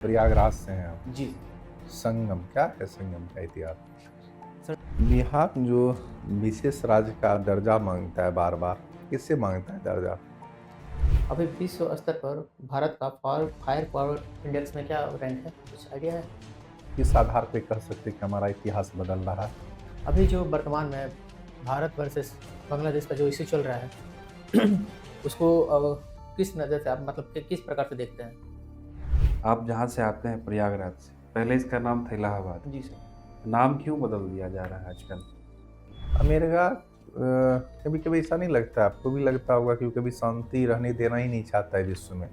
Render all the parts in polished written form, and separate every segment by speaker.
Speaker 1: प्रयागराज से हैं आप।
Speaker 2: जी,
Speaker 1: संगम क्या है संगम का इतिहास?
Speaker 2: सर।
Speaker 1: बिहार जो विशेष राज्य का दर्जा मांगता है बार बार, किससे मांगता है दर्जा?
Speaker 2: अभी विश्व स्तर पर भारत का फायर पावर इंडेक्स में क्या रैंक है? कुछ आइडिया है?
Speaker 1: किस आधार पे कह सकते हैं कि हमारा इतिहास बदल रहा है?
Speaker 2: अभी जो वर्तमान में भारत वर्सेस बांग्लादेश का जो इश्यू चल रहा है उसको किस नज़र से आप मतलब कि किस प्रकार से देखते हैं?
Speaker 3: आप जहाँ से आते हैं प्रयागराज से, पहले इसका नाम था इलाहाबाद।
Speaker 2: जी सर।
Speaker 3: नाम क्यों बदल दिया जा रहा है आजकल?
Speaker 1: अमेरिका कभी कभी ऐसा नहीं लगता, आपको भी लगता होगा कि वो कभी शांति रहने देना ही नहीं चाहता है विश्व में।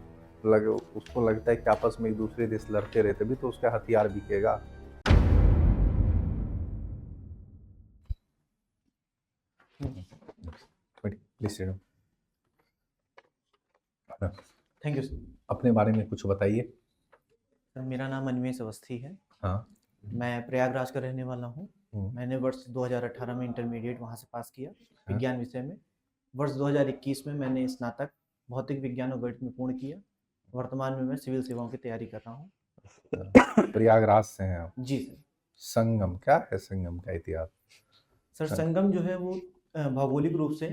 Speaker 1: उसको लगता है कि आपस में एक दूसरे देश लड़ते रहे तभी तो उसका हथियार बिकेगा। Please
Speaker 2: thank you sir.
Speaker 1: अपने बारे में कुछ बताइए।
Speaker 2: सर, मेरा नाम अनिमेष अवस्थी है।
Speaker 1: हाँ।
Speaker 2: मैं प्रयागराज का रहने वाला हूँ।
Speaker 1: हम्म।
Speaker 2: मैंने वर्ष 2018 में इंटरमीडिएट वहाँ से पास किया
Speaker 1: हाँ।
Speaker 2: विज्ञान विषय में। वर्ष 2021 में मैंने स्नातक भौतिक विज्ञान और गणित में पूर्ण किया। वर्तमान में मैं सिविल सेवाओं की तैयारी कर रहा हूँ।
Speaker 1: प्रयागराज से हैं आप।
Speaker 2: जी सर।
Speaker 1: संगम क्या है संगम का इतिहास?
Speaker 2: सर, संगम जो है वो भौगोलिक रूप से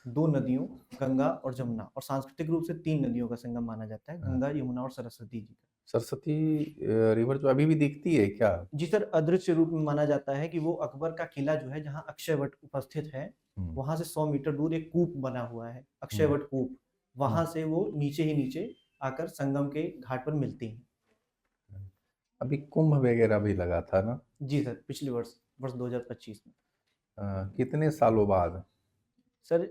Speaker 2: दो नदियों गंगा और जमुना और सांस्कृतिक रूप से तीन नदियों का संगम माना जाता है, गंगा, यमुना और सरस्वती जी का।
Speaker 1: सरस्वती रिवर जो अभी भी दिखती है क्या?
Speaker 2: जी सर, अदृश्य रूप में माना जाता है कि वो अकबर का किला जो है जहाँ अक्षयवट उपस्थित है, वहां से 100 मीटर दूर एक कूप बना हुआ है, अक्षयवट कूप। वहां से वो नीचे ही नीचे आकर संगम के घाट पर मिलती हैं।
Speaker 1: अभी कुंभ वगैरह भी लगा था ना?
Speaker 2: जी सर, पिछले वर्ष 2025 में।
Speaker 1: कितने सालों बाद?
Speaker 2: सर,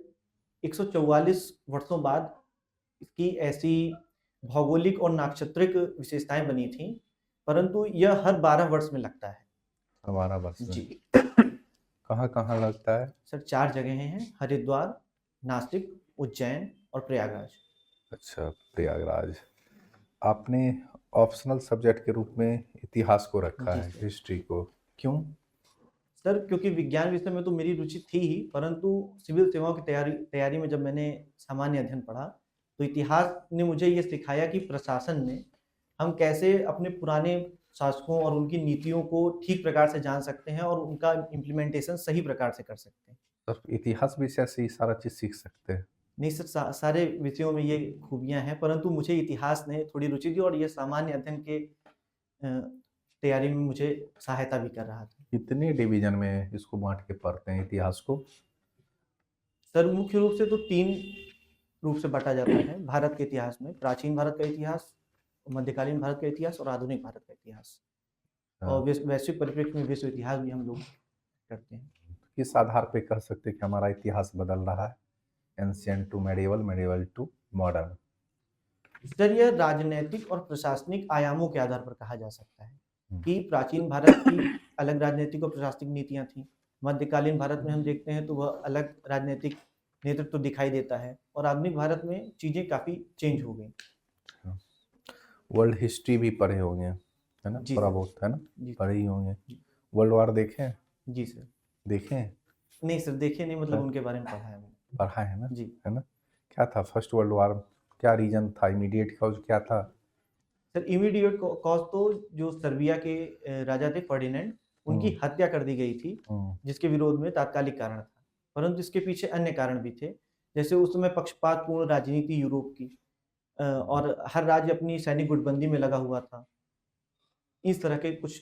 Speaker 2: 144 वर्षों बाद इसकी ऐसी भौगोलिक और नाक्षत्रिक विशेषताएं बनी थी, परंतु यह हर 12 वर्ष में लगता है।
Speaker 1: हमारा वर्ष में
Speaker 2: जी
Speaker 1: कहाँ कहाँ लगता है?
Speaker 2: सर, 4 जगहें हैं: हरिद्वार, नासिक, उज्जैन और प्रयागराज।
Speaker 1: अच्छा, प्रयागराज। आपने ऑप्शनल सब्जेक्ट के रूप में इतिहास को रखा
Speaker 2: जी
Speaker 1: है,
Speaker 2: सर।
Speaker 1: हिस्ट्री को, क्यों?
Speaker 2: सर, क्योंकि विज्ञान विषय में तो मेरी रुचि थी ही, परंतु सिविल सेवाओं की तैयारी में जब मैंने सामान्य अध्ययन पढ़ा तो इतिहास ने मुझे ये सिखाया कि प्रशासन में हम कैसे अपने पुराने शासकों और उनकी नीतियों को ठीक प्रकार से जान सकते हैं और उनका इम्प्लीमेंटेशन सही प्रकार से कर सकते हैं।
Speaker 1: सिर्फ इतिहास विषय से ही सारा चीज़ सीख सकते हैं?
Speaker 2: नहीं सर, सारे विषयों में ये खूबियां हैं, परंतु मुझे इतिहास ने थोड़ी रुचि दी और ये सामान्य अध्ययन के तैयारी में मुझे सहायता भी कर रहा था।
Speaker 1: कितने डिवीजन में इसको बांट के पढ़ते हैं इतिहास को?
Speaker 2: सर, मुख्य रूप से तो 3 रूप से बांटा जाता है भारत के इतिहास में: प्राचीन भारत का इतिहास, मध्यकालीन भारत का इतिहास और आधुनिक भारत का इतिहास। और वैश्विक परिप्रेक्ष्य में विश्व इतिहास भी हम लोग करते हैं।
Speaker 1: किस आधार पे कह सकते हैं कि हमारा इतिहास बदल रहा है? Ancient to medieval, medieval to modern.
Speaker 2: Sir, यह राजनैतिक और प्रशासनिक आयामों के आधार पर कहा जा सकता है कि प्राचीन भारत की अलग राजनीतिक और प्रशासनिक नीतियां थी। मध्यकालीन भारत में हम देखते हैं तो वह अलग राजनीतिक नेतृत्व दिखाई देता है और आधुनिक भारत में चीजें काफी चेंज हो गई।
Speaker 1: वर्ल्ड हिस्ट्री भी पढ़े होंगे, है ना?
Speaker 2: जी
Speaker 1: थोड़ा
Speaker 2: सर।
Speaker 1: बहुत, है ना?
Speaker 2: जी
Speaker 1: पढ़े ही होंगे।
Speaker 2: जी।
Speaker 1: वर्ल्ड वार देखे हैं?
Speaker 2: जी सर।
Speaker 1: देखे हैं?
Speaker 2: नहीं सर, देखे नहीं, मतलब उनके बारे में पढ़ा है मैंने।
Speaker 1: पढ़ा है ना?
Speaker 2: जी।
Speaker 1: है ना? क्या था फर्स्ट वर्ल्ड वार? क्या रीजन था? इमीडिएट कॉज क्या था?
Speaker 2: सर, इमीडिएट कॉज तो जो सर्बिया के राजा थे फर्डिनेंड, उनकी हत्या कर दी गई थी, जिसके विरोध में तात्कालिक कारण था। परंतु इसके पीछे अन्य कारण भी थे, जैसे उस समय पक्षपातपूर्ण राजनीति यूरोप की और हर राज्य अपनी सैनिक गुटबंदी में लगा हुआ था। इस तरह के कुछ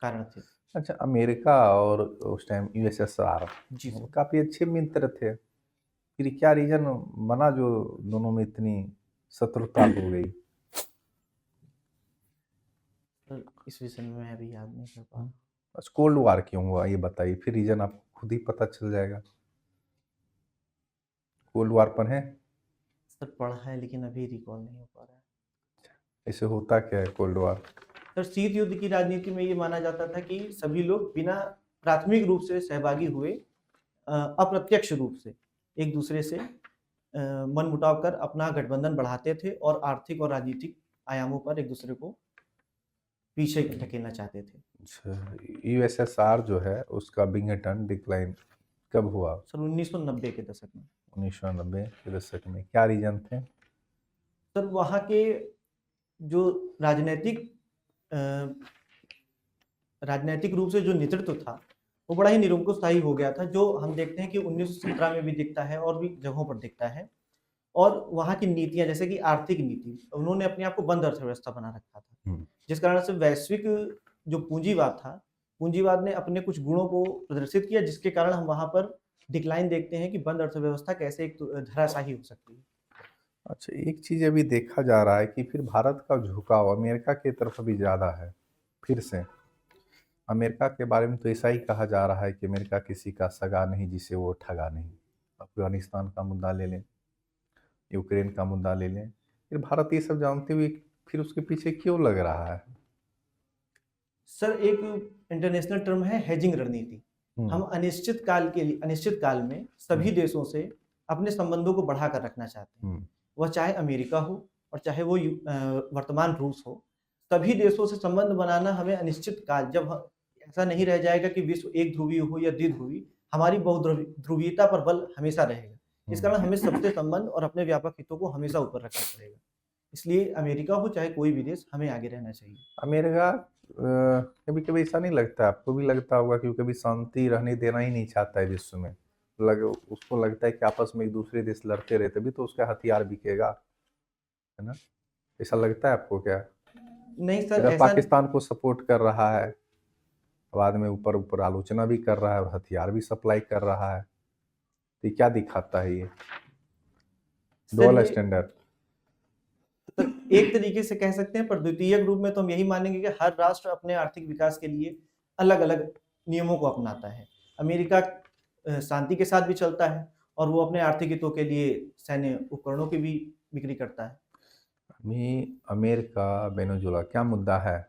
Speaker 2: कारण थे।
Speaker 1: अच्छा, अमेरिका और उस टाइम यूएसएसआर
Speaker 2: जी सर।
Speaker 1: काफी अच्छे मित्र थे, फिर क्या रीजन बना जो दोनों में इतनी शत्रुता हो गई?
Speaker 2: सर, इस विषय में मैं अभी याद नहीं कर पा रहा।
Speaker 1: बस कोल्ड वार क्यों हुआ ये बताइए, फिर रीजन आपको खुद ही पता चल जाएगा। कोल्ड वार पर है?
Speaker 2: सर, पढ़ा है लेकिन अभी रिकॉल नहीं हो पा रहा है।
Speaker 1: ऐसे होता क्या है कोल्ड वार?
Speaker 2: सर, शीत युद्ध की राजनीति में ये माना जाता था कि सभी लोग बिना प्राथमिक रूप से सहभागी हुए अप्रत्यक्ष रूप से एक दूसरे से मनमुटाव कर अपना गठबंधन बढ़ाते थे और आर्थिक और राजनीतिक आयामों पर एक दूसरे को पीछे ढकेलना चाहते थे।
Speaker 1: अच्छा, यूएसएसआर जो है उसका विघटन, डिक्लाइन कब हुआ?
Speaker 2: सर, 1990 के दशक में।
Speaker 1: 1990 के दशक में। क्या रीजन थे?
Speaker 2: सर, वहाँ के जो राजनीतिक राजनीतिक रूप से जो नेतृत्व था वो बड़ा ही निरंकुशशाही हो गया था, जो हम देखते हैं कि 1917 में भी दिखता है और भी जगहों पर दिखता है। और वहाँ की नीतियाँ जैसे कि आर्थिक नीति, उन्होंने अपने आप को बंद अर्थव्यवस्था बना रखा था, जिस कारण से वैश्विक जो पूंजीवाद था, पूंजीवाद ने अपने कुछ गुणों को प्रदर्शित किया, जिसके कारण हम वहाँ पर डिक्लाइन देखते हैं कि बंद अर्थव्यवस्था कैसे एक धराशायी हो सकती है।
Speaker 1: अच्छा, एक चीज़ अभी देखा जा रहा है कि फिर भारत का झुकाव अमेरिका की तरफ भी ज़्यादा है। फिर से अमेरिका के बारे में तो ऐसा ही कहा जा रहा है कि अमेरिका किसी का सगा नहीं जिसे वो ठगा नहीं। अफगानिस्तान का मुद्दा ले लें, यूक्रेन का मुद्दा ले लें, फिर भारत ये सब जानते हुए फिर उसके पीछे क्यों लग रहा है?
Speaker 2: सर, एक इंटरनेशनल टर्म है हेजिंग रणनीति। हम अनिश्चित काल में सभी देशों से अपने संबंधों को बढ़ाकर रखना चाहते हैं। वह चाहे अमेरिका हो और चाहे वो वर्तमान रूस हो, सभी देशों से संबंध बनाना हमें अनिश्चित काल, जब ऐसा नहीं रह जाएगा कि विश्व एक ध्रुवीय हो या द्विध्रुवी, हमारी बहुध्रुवीयता पर बल हमेशा रहेगा। इस कारण हमें सबसे संबंध और अपने व्यापक हितों को हमेशा ऊपर रखना पड़ेगा। इसलिए अमेरिका हो चाहे कोई भी देश, हमें आगे रहना चाहिए।
Speaker 1: अमेरिका कभी कभी ऐसा नहीं लगता, आपको भी लगता होगा कि वो कभी शांति रहने देना ही नहीं चाहता है विश्व में। उसको लगता है कि आपस में एक दूसरे देश लड़ते रहे तभी तो उसका हथियार बिकेगा, है ना? ऐसा लगता है आपको क्या?
Speaker 2: नहीं सर, ऐसा
Speaker 1: पाकिस्तान को सपोर्ट कर रहा है, बाद में ऊपर ऊपर आलोचना भी कर रहा है और हथियार भी सप्लाई कर रहा है, तो क्या दिखाता है ये डबल स्टैंडर्ड?
Speaker 2: तो एक तरीके से कह सकते हैं, पर द्वितीय रूप में तो हम यही मानेंगे कि हर राष्ट्र अपने आर्थिक विकास के लिए अलग अलग नियमों को अपनाता है। अमेरिका शांति के साथ भी चलता है और वो अपने आर्थिक हितों के लिए सैन्य उपकरणों की भी बिक्री करता है।
Speaker 1: अमेरिका वेनेजुएला क्या मुद्दा है?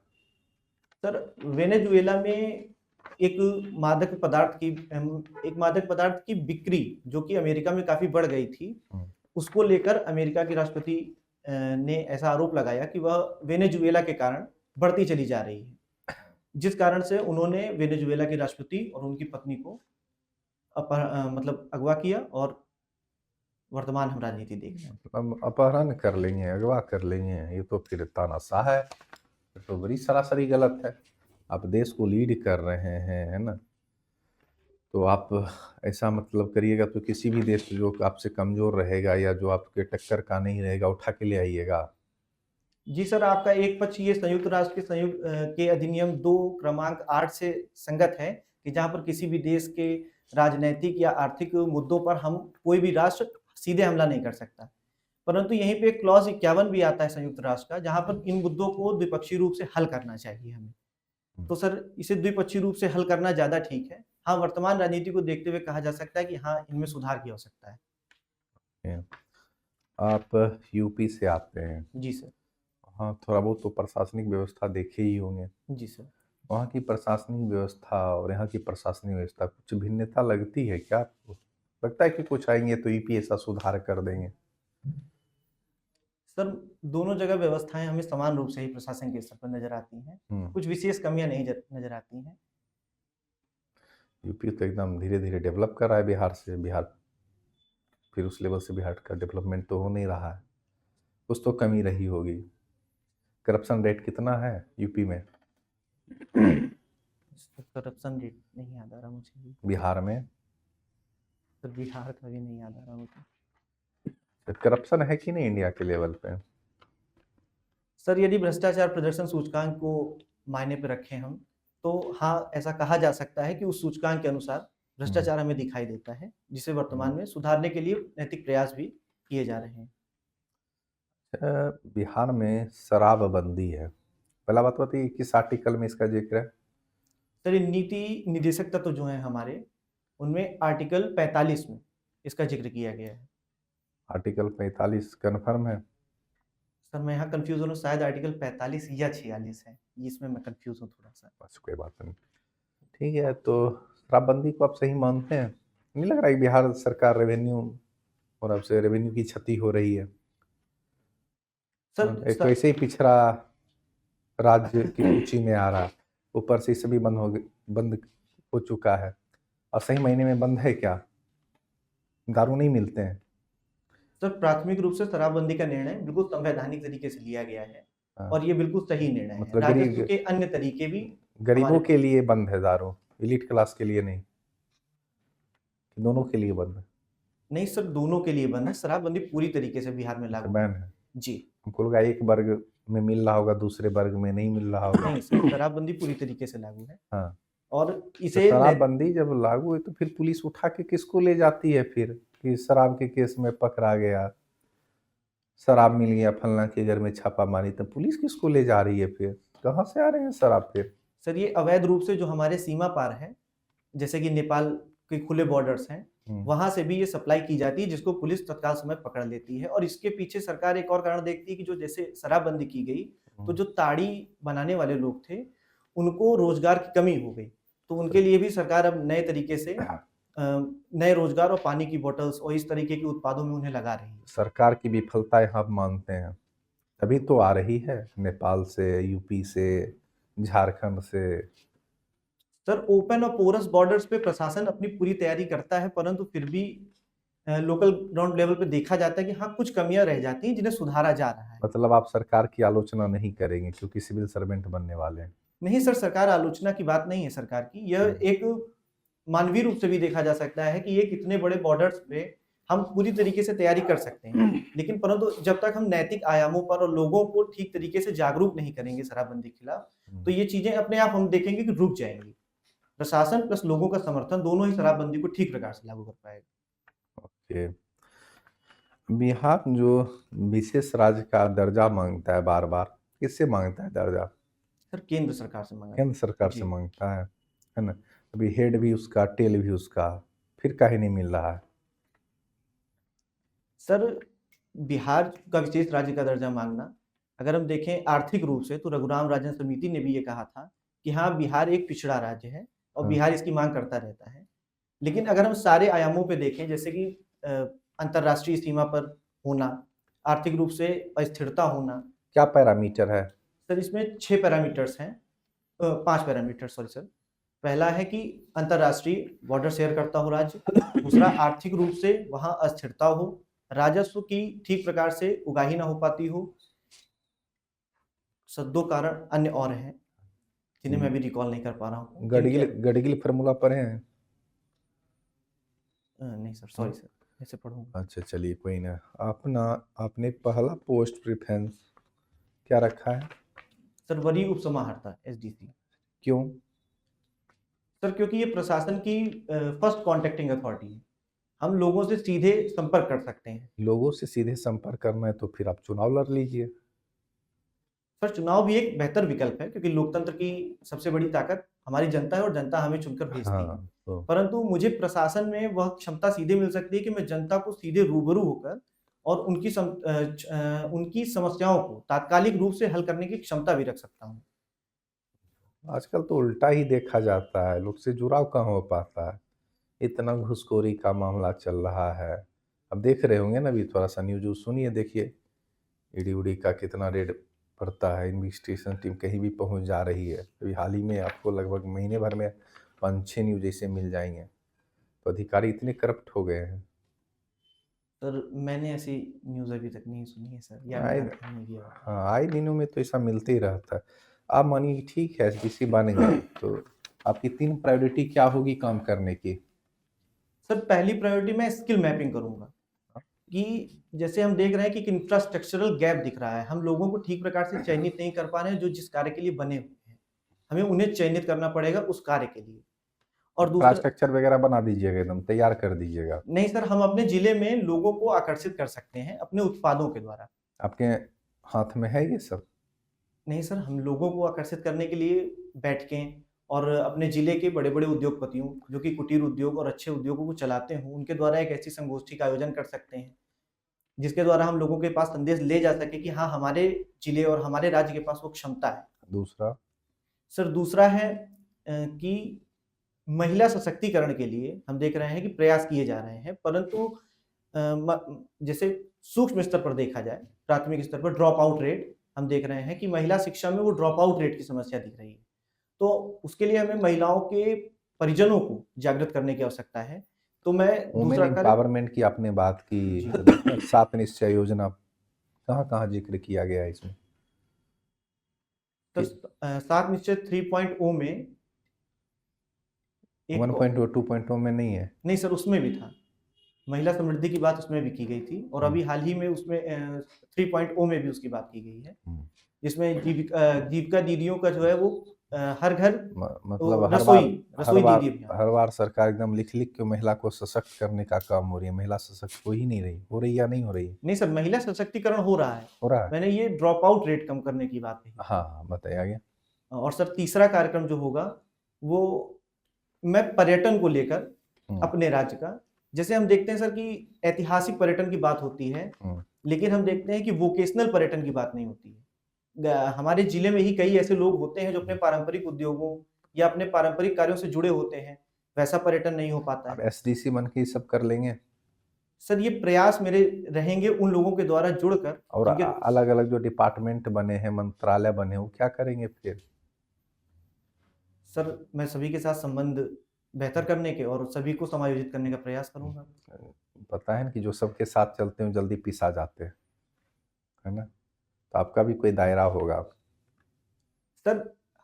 Speaker 2: सर, वेनेजुएला में एक मादक पदार्थ की बिक्री जो कि अमेरिका में काफी बढ़ गई थी, उसको लेकर अमेरिका के राष्ट्रपति ने ऐसा आरोप लगाया कि वह वेनेजुएला के कारण बढ़ती चली जा रही है, जिस कारण से उन्होंने वेनेजुएला के राष्ट्रपति और उनकी पत्नी को मतलब अगवा किया और वर्तमान हम राजनीति देख रहे हैं।
Speaker 1: मतलब अपहरण कर लेंगे, अगवा कर लेंगे, ये तो फिर तानाशाह है, फिर तो बड़ी सरासरी गलत है। आप देश को लीड कर रहे हैं, है ना? तो आप ऐसा मतलब करिएगा तो किसी भी देश जो आपसे कमजोर रहेगा या जो आपके टक्कर का नहीं रहेगा उठा के ले आइएगा।
Speaker 2: जी सर, आपका एक पक्ष ये संयुक्त राष्ट्र के अधिनियम 2 क्रमांक 8 से संगत है कि जहां पर किसी भी देश के राजनैतिक या आर्थिक मुद्दों पर हम कोई भी राष्ट्र सीधे हमला नहीं कर सकता। परंतु यहीं पे क्लॉज 51 भी आता है संयुक्त राष्ट्र का, जहां पर इन मुद्दों को द्विपक्षीय रूप से हल करना चाहिए हमें। तो सर, इसे द्विपक्षीय रूप से हल करना ज्यादा ठीक है। हाँ, वर्तमान राजनीति को देखते हुए कहा जा सकता है कि हाँ, इनमें सुधार की आवश्यकता है।
Speaker 1: आप यूपी से आते हैं?
Speaker 2: जी सर।
Speaker 1: हाँ, थोड़ा बहुत तो प्रशासनिक व्यवस्था देखे ही होंगे।
Speaker 2: जी सर।
Speaker 1: वहाँ की प्रशासनिक व्यवस्था और यहाँ की प्रशासनिक व्यवस्था कुछ भिन्नता लगती है क्या आपको? लगता है कि कुछ आएंगे तो यूपी ऐसा सुधार कर देंगे?
Speaker 2: सर, दोनों जगह व्यवस्थाएं हमें समान रूप से ही प्रशासन के स्तर पर नजर आती हैं। कुछ विशेष कमियां नहीं नजर आती हैं।
Speaker 1: यूपी तो एकदम धीरे धीरे डेवलप कर रहा है बिहार से। बिहार फिर उस लेवल से बिहार का डेवलपमेंट तो हो नहीं रहा है, कुछ तो कमी रही होगी। करप्शन रेट कितना है यूपी में?
Speaker 2: करप्शन रेट नहीं याद आ रहा मुझे।
Speaker 1: बिहार में?
Speaker 2: सर, बिहार का भी नहीं याद आ रहा मुझे।
Speaker 1: करप्शन है कि नहीं इंडिया के लेवल पे?
Speaker 2: सर, यदि भ्रष्टाचार प्रदर्शन सूचकांक को मायने पे रखें हम, तो हाँ, ऐसा कहा जा सकता है कि उस सूचकांक के अनुसार भ्रष्टाचार हमें दिखाई देता है, जिसे वर्तमान में सुधारने के लिए नैतिक प्रयास भी किए जा रहे हैं।
Speaker 1: बिहार में शराबबंदी है, पहला बात बताइए किस आर्टिकल में इसका जिक्र है?
Speaker 2: सर, ये नीति निदेशक तत्व जो है हमारे, उनमें आर्टिकल 45 में इसका जिक्र किया गया है।
Speaker 1: आर्टिकल 45 कन्फर्म है?
Speaker 2: सर, मैं यहाँ कंफ्यूज हूँ, शायद आर्टिकल 45 या 46 है, इसमें मैं कंफ्यूज हूँ थोड़ा सा।
Speaker 1: बस कोई बात नहीं, ठीक है। तो शराबबंदी को आप सही मानते हैं? नहीं लग रहा है कि बिहार सरकार रेवेन्यू और आपसे रेवेन्यू की क्षति हो रही है?
Speaker 2: सर,
Speaker 1: एक तो ऐसे ही पिछड़ा राज्य की सूची में आ रहा, ऊपर से सभी बंद हो चुका है, और सही महीने में बंद है क्या? दारू नहीं मिलते हैं?
Speaker 2: सर, प्राथमिक रूप से शराबबंदी का निर्णय बिल्कुल संवैधानिक तरीके से लिया गया है।
Speaker 1: हाँ।
Speaker 2: और ये बिल्कुल सही निर्णय है।
Speaker 1: मतलब
Speaker 2: राजस्व के अन्य तरीके भी
Speaker 1: गरीबों
Speaker 2: हमारे
Speaker 1: के लिए बंद है दारू, एलिट क्लास के लिए नहीं, दोनों के लिए बंद है।
Speaker 2: नहीं सर, दोनों के लिए बंद है। शराबबंदी पूरी तरीके से बिहार में
Speaker 1: अच्छा,
Speaker 2: लागू
Speaker 1: बैन
Speaker 2: है।
Speaker 1: है।
Speaker 2: जी
Speaker 1: हमको लगा एक वर्ग में मिल रहा होगा, दूसरे वर्ग में नहीं मिल रहा होगा।
Speaker 2: नहीं सर, शराबबंदी पूरी तरीके से लागू है।
Speaker 1: हाँ,
Speaker 2: और
Speaker 1: तो
Speaker 2: इसे
Speaker 1: शराबबंदी जब लागू है तो फिर पुलिस उठा के किसको ले जाती है फिर, कि शराब के केस में पकड़ा गया, शराब मिल गया, फलना के घर में छापा मारी, तो पुलिस किसको ले जा रही है फिर, कहाँ से आ रहे हैं शराब फिर?
Speaker 2: सर ये अवैध रूप से जो हमारे सीमा पार है, जैसे कि नेपाल के खुले बॉर्डर्स हैं, वहां से भी ये सप्लाई की जाती है, जिसको पुलिस तत्काल समय पकड़ लेती है। और इसके पीछे सरकार एक और कारण देखती है कि जो जैसे शराबबंदी की गई तो जो ताड़ी बनाने वाले लोग थे उनको रोजगार की कमी हो गई, तो उनके लिए भी सरकार अब नए तरीके से नए रोजगार और पानी की बोतल्स और इस तरीके के उत्पादों में उन्हें लगा रही है।
Speaker 1: सरकार की विफलताएं हम मानते हैं, तभी तो आ रही है नेपाल से, यूपी से, झारखंड से।
Speaker 2: सर ओपन और पोरस बॉर्डर्स पे प्रशासन अपनी पूरी तैयारी करता है, परंतु फिर भी लोकल ग्राउंड लेवल पे देखा जाता है कि हाँ कुछ कमियां रह जाती हैं जिन्हें सुधारा जा रहा है।
Speaker 1: मतलब आप सरकार की आलोचना नहीं करेंगे क्योंकि सिविल सर्वेंट बनने वाले हैं?
Speaker 2: नहीं सर, सरकार आलोचना की बात नहीं है सरकार की, यह एक मानवीय रूप से भी देखा जा सकता है कि ये कितने बड़े बॉर्डर्स पे हम पूरी तरीके से तैयारी कर सकते हैं, लेकिन परंतु जब तक हम नैतिक आयामों पर और लोगों को ठीक तरीके से जागरूक नहीं करेंगे शराबबंदी के खिलाफ, तो ये चीजें अपने आप हम देखेंगे कि रुक जाएंगी। प्रशासन प्लस लोगों का समर्थन दोनों ही शराबबंदी को ठीक प्रकार से लागू कर पाएगा।
Speaker 1: ओके। बिहार जो विशेष राज्य का दर्जा मांगता है बार बार, किससे मांगता है दर्जा?
Speaker 2: सर केंद्र सरकार से मांगा
Speaker 1: केंद्र सरकार से मांगता है ना? अभी हेड भी उसका, टेल भी उसका, फिर काहे नहीं मिल रहा है?
Speaker 2: सर बिहार का विशेष राज्य का दर्जा मांगना, अगर हम देखें आर्थिक रूप से, तो रघुराम राजन समिति ने भी ये कहा था कि हाँ बिहार एक पिछड़ा राज्य है और बिहार इसकी मांग करता रहता है। लेकिन अगर हम सारे आयामों पे देखें, जैसे कि अंतर्राष्ट्रीय सीमा पर होना, आर्थिक रूप से अस्थिरता होना।
Speaker 1: क्या पैरामीटर है?
Speaker 2: सर इसमें 6 पैरामीटर्स हैं, 5 पैरामीटर सॉरी सर। पहला है कि अंतर्राष्ट्रीय बॉर्डर शेयर करता हो राज्य, दूसरा आर्थिक रूप से वहां अस्थिरता हो, राजस्व की ठीक प्रकार से उगाही ना हो पाती हो। सर 2 कारण अन्य और हैं जिन्हें मैं भी रिकॉल नहीं कर पा रहा हूँ।
Speaker 1: गडगिल फार्मूला पढ़े हैं?
Speaker 2: नहीं सर, सॉरी सर, ऐसे पढ़ूंगा।
Speaker 1: अच्छा चलिए कोई ना। आपने पहला पोस्ट प्रेफरेंस क्या रखा है?
Speaker 2: सर वरीय उपसमाहर्ता एसडीसी।
Speaker 1: क्यों?
Speaker 2: सर क्योंकि ये प्रशासन की फर्स्ट कॉन्टेक्टिंग अथॉरिटी है, हम लोगों से सीधे संपर्क कर सकते हैं।
Speaker 1: लोगों से सीधे संपर्क करना है तो फिर आप चुनाव लड़ लीजिए।
Speaker 2: सर चुनाव भी एक बेहतर विकल्प है, क्योंकि लोकतंत्र की सबसे बड़ी ताकत हमारी जनता है और जनता हमें चुनकर भेजती है।
Speaker 1: तो
Speaker 2: परंतु मुझे प्रशासन में वह क्षमता सीधे मिल सकती है कि मैं जनता को सीधे रूबरू होकर और उनकी समस्याओं को तात्कालिक रूप से हल करने की क्षमता भी रख सकता हूँ।
Speaker 1: आजकल तो उल्टा ही देखा जाता है, लोग से जुड़ाव कहाँ हो पाता है, इतना घुसखोरी का मामला चल रहा है। अब देख रहे होंगे ना, अभी थोड़ा सा न्यूज सुनिए, देखिए ईडी उडी का कितना रेड पड़ता है, इन्वेस्टिगेशन टीम कहीं भी पहुंच जा रही है। अभी हाल ही में आपको लगभग महीने भर में 5-6 न्यूज ऐसे मिल जाएंगे। तो अधिकारी इतने करप्ट हो गए हैं।
Speaker 2: सर मैंने ऐसी न्यूज़ अभी तक नहीं सुनी है सर, या
Speaker 1: आए
Speaker 2: ध्यान नहीं दिया।
Speaker 1: हाँ, आए दिनों में तो ऐसा मिलते ही रहता है। आप मानिए ठीक है एसडीसी बन गए, तो आपकी 3 प्रायोरिटी क्या होगी काम करने की?
Speaker 2: सर पहली प्रायोरिटी मैं स्किल मैपिंग करूंगा, कि जैसे हम देख रहे हैं कि एक इंफ्रास्ट्रक्चरल गैप दिख रहा है, हम लोगों को ठीक प्रकार से चयनित नहीं कर पा रहे हैं जो जिस कार्य के लिए बने हुए हैं, हमें उन्हें चयनित करना पड़ेगा उस कार्य के लिए। और दूसरा,
Speaker 1: इंफ्रास्ट्रक्चर वगैरह बना दीजिएगा, एकदम तैयार कर दीजिएगा।
Speaker 2: नहीं सर, हम अपने जिले में लोगों को आकर्षित कर सकते हैं अपने उत्पादों के द्वारा।
Speaker 1: आपके हाथ में है ये सब?
Speaker 2: नहीं सर, हम लोगों को आकर्षित करने के लिए बैठकें और अपने जिले के बड़े बड़े उद्योगपतियों जो कि कुटीर उद्योग और अच्छे उद्योगों को चलाते हों, उनके द्वारा एक ऐसी संगोष्ठी का आयोजन कर सकते हैं जिसके द्वारा हम लोगों के पास संदेश ले जा सके कि हाँ हमारे जिले और हमारे राज्य के पास वो क्षमता है।
Speaker 1: दूसरा?
Speaker 2: सर दूसरा है कि महिला सशक्तिकरण के लिए हम देख रहे हैं कि प्रयास किए जा रहे हैं, परंतु जैसे सूक्ष्म स्तर पर देखा जाए, प्राथमिक स्तर पर ड्रॉप आउट रेट हम देख रहे हैं कि महिला शिक्षा में वो ड्रॉप आउट रेट की समस्या दिख रही है। तो उसके लिए हमें महिलाओं के परिजनों को जागृत करने की आवश्यकता है। तो मैं
Speaker 1: वुमेन एम्पावरमेंट की आपने बात की, 7 निश्चय योजना कहाँ कहाँ जिक्र किया गया है इसमें?
Speaker 2: तो सात निश्चय 3.0 में एक
Speaker 1: 1.0 2.0 में नहीं है?
Speaker 2: नहीं सर, उसमें भी था, महिला समृद्धि की बात उसमें भी की गई थी, और अभी हाल ही में उसमें 3.0 में भी उसकी बात की गई है, जिसमें जीविका दीदियों का जो है वो हर घर
Speaker 1: मतलब हर
Speaker 2: रसोई
Speaker 1: बार
Speaker 2: दीदी अभियान।
Speaker 1: हर बार सरकार एकदम लिख लिख के महिला को सशक्त करने का काम हो रही है, महिला सशक्त हो ही नहीं रही, हो रही या नहीं हो रही?
Speaker 2: नहीं सर, महिला सशक्तिकरण हो रहा है,
Speaker 1: हो रहा है।
Speaker 2: मैंने ये ड्रॉप आउट रेट कम करने की बात कही।
Speaker 1: हाँ, बताइए आगे।
Speaker 2: और सर तीसरा कार्यक्रम जो होगा वो मैं पर्यटन को लेकर अपने राज्य का, जैसे हम देखते हैं सर कि ऐतिहासिक पर्यटन की बात होती है, लेकिन हम देखते हैं कि वोकेशनल पर्यटन की बात नहीं होती है। हमारे जिले में ही कई ऐसे लोग होते हैं जो अपने पारंपरिक उद्योगों या अपने पारंपरिक कार्यों से जुड़े होते हैं, वैसा पर्यटन नहीं हो पाता है।
Speaker 1: एसडीसी बन के सब कर लेंगे
Speaker 2: सर, ये प्रयास मेरे रहेंगे उन लोगों के द्वारा जुड़कर,
Speaker 1: और अलग अलग जो डिपार्टमेंट बने हैं, मंत्रालय बने हैं, वो क्या करेंगे फिर?
Speaker 2: सर, मैं सभी के साथ संबंध बेहतर करने के और सभी को समायोजित करने का प्रयास करूंगा।
Speaker 1: पता है ना कि जो सबके साथ चलते हैं जल्दी पिसा जाते हैं, है ना? तो आपका भी कोई दायरा होगा।
Speaker 2: सर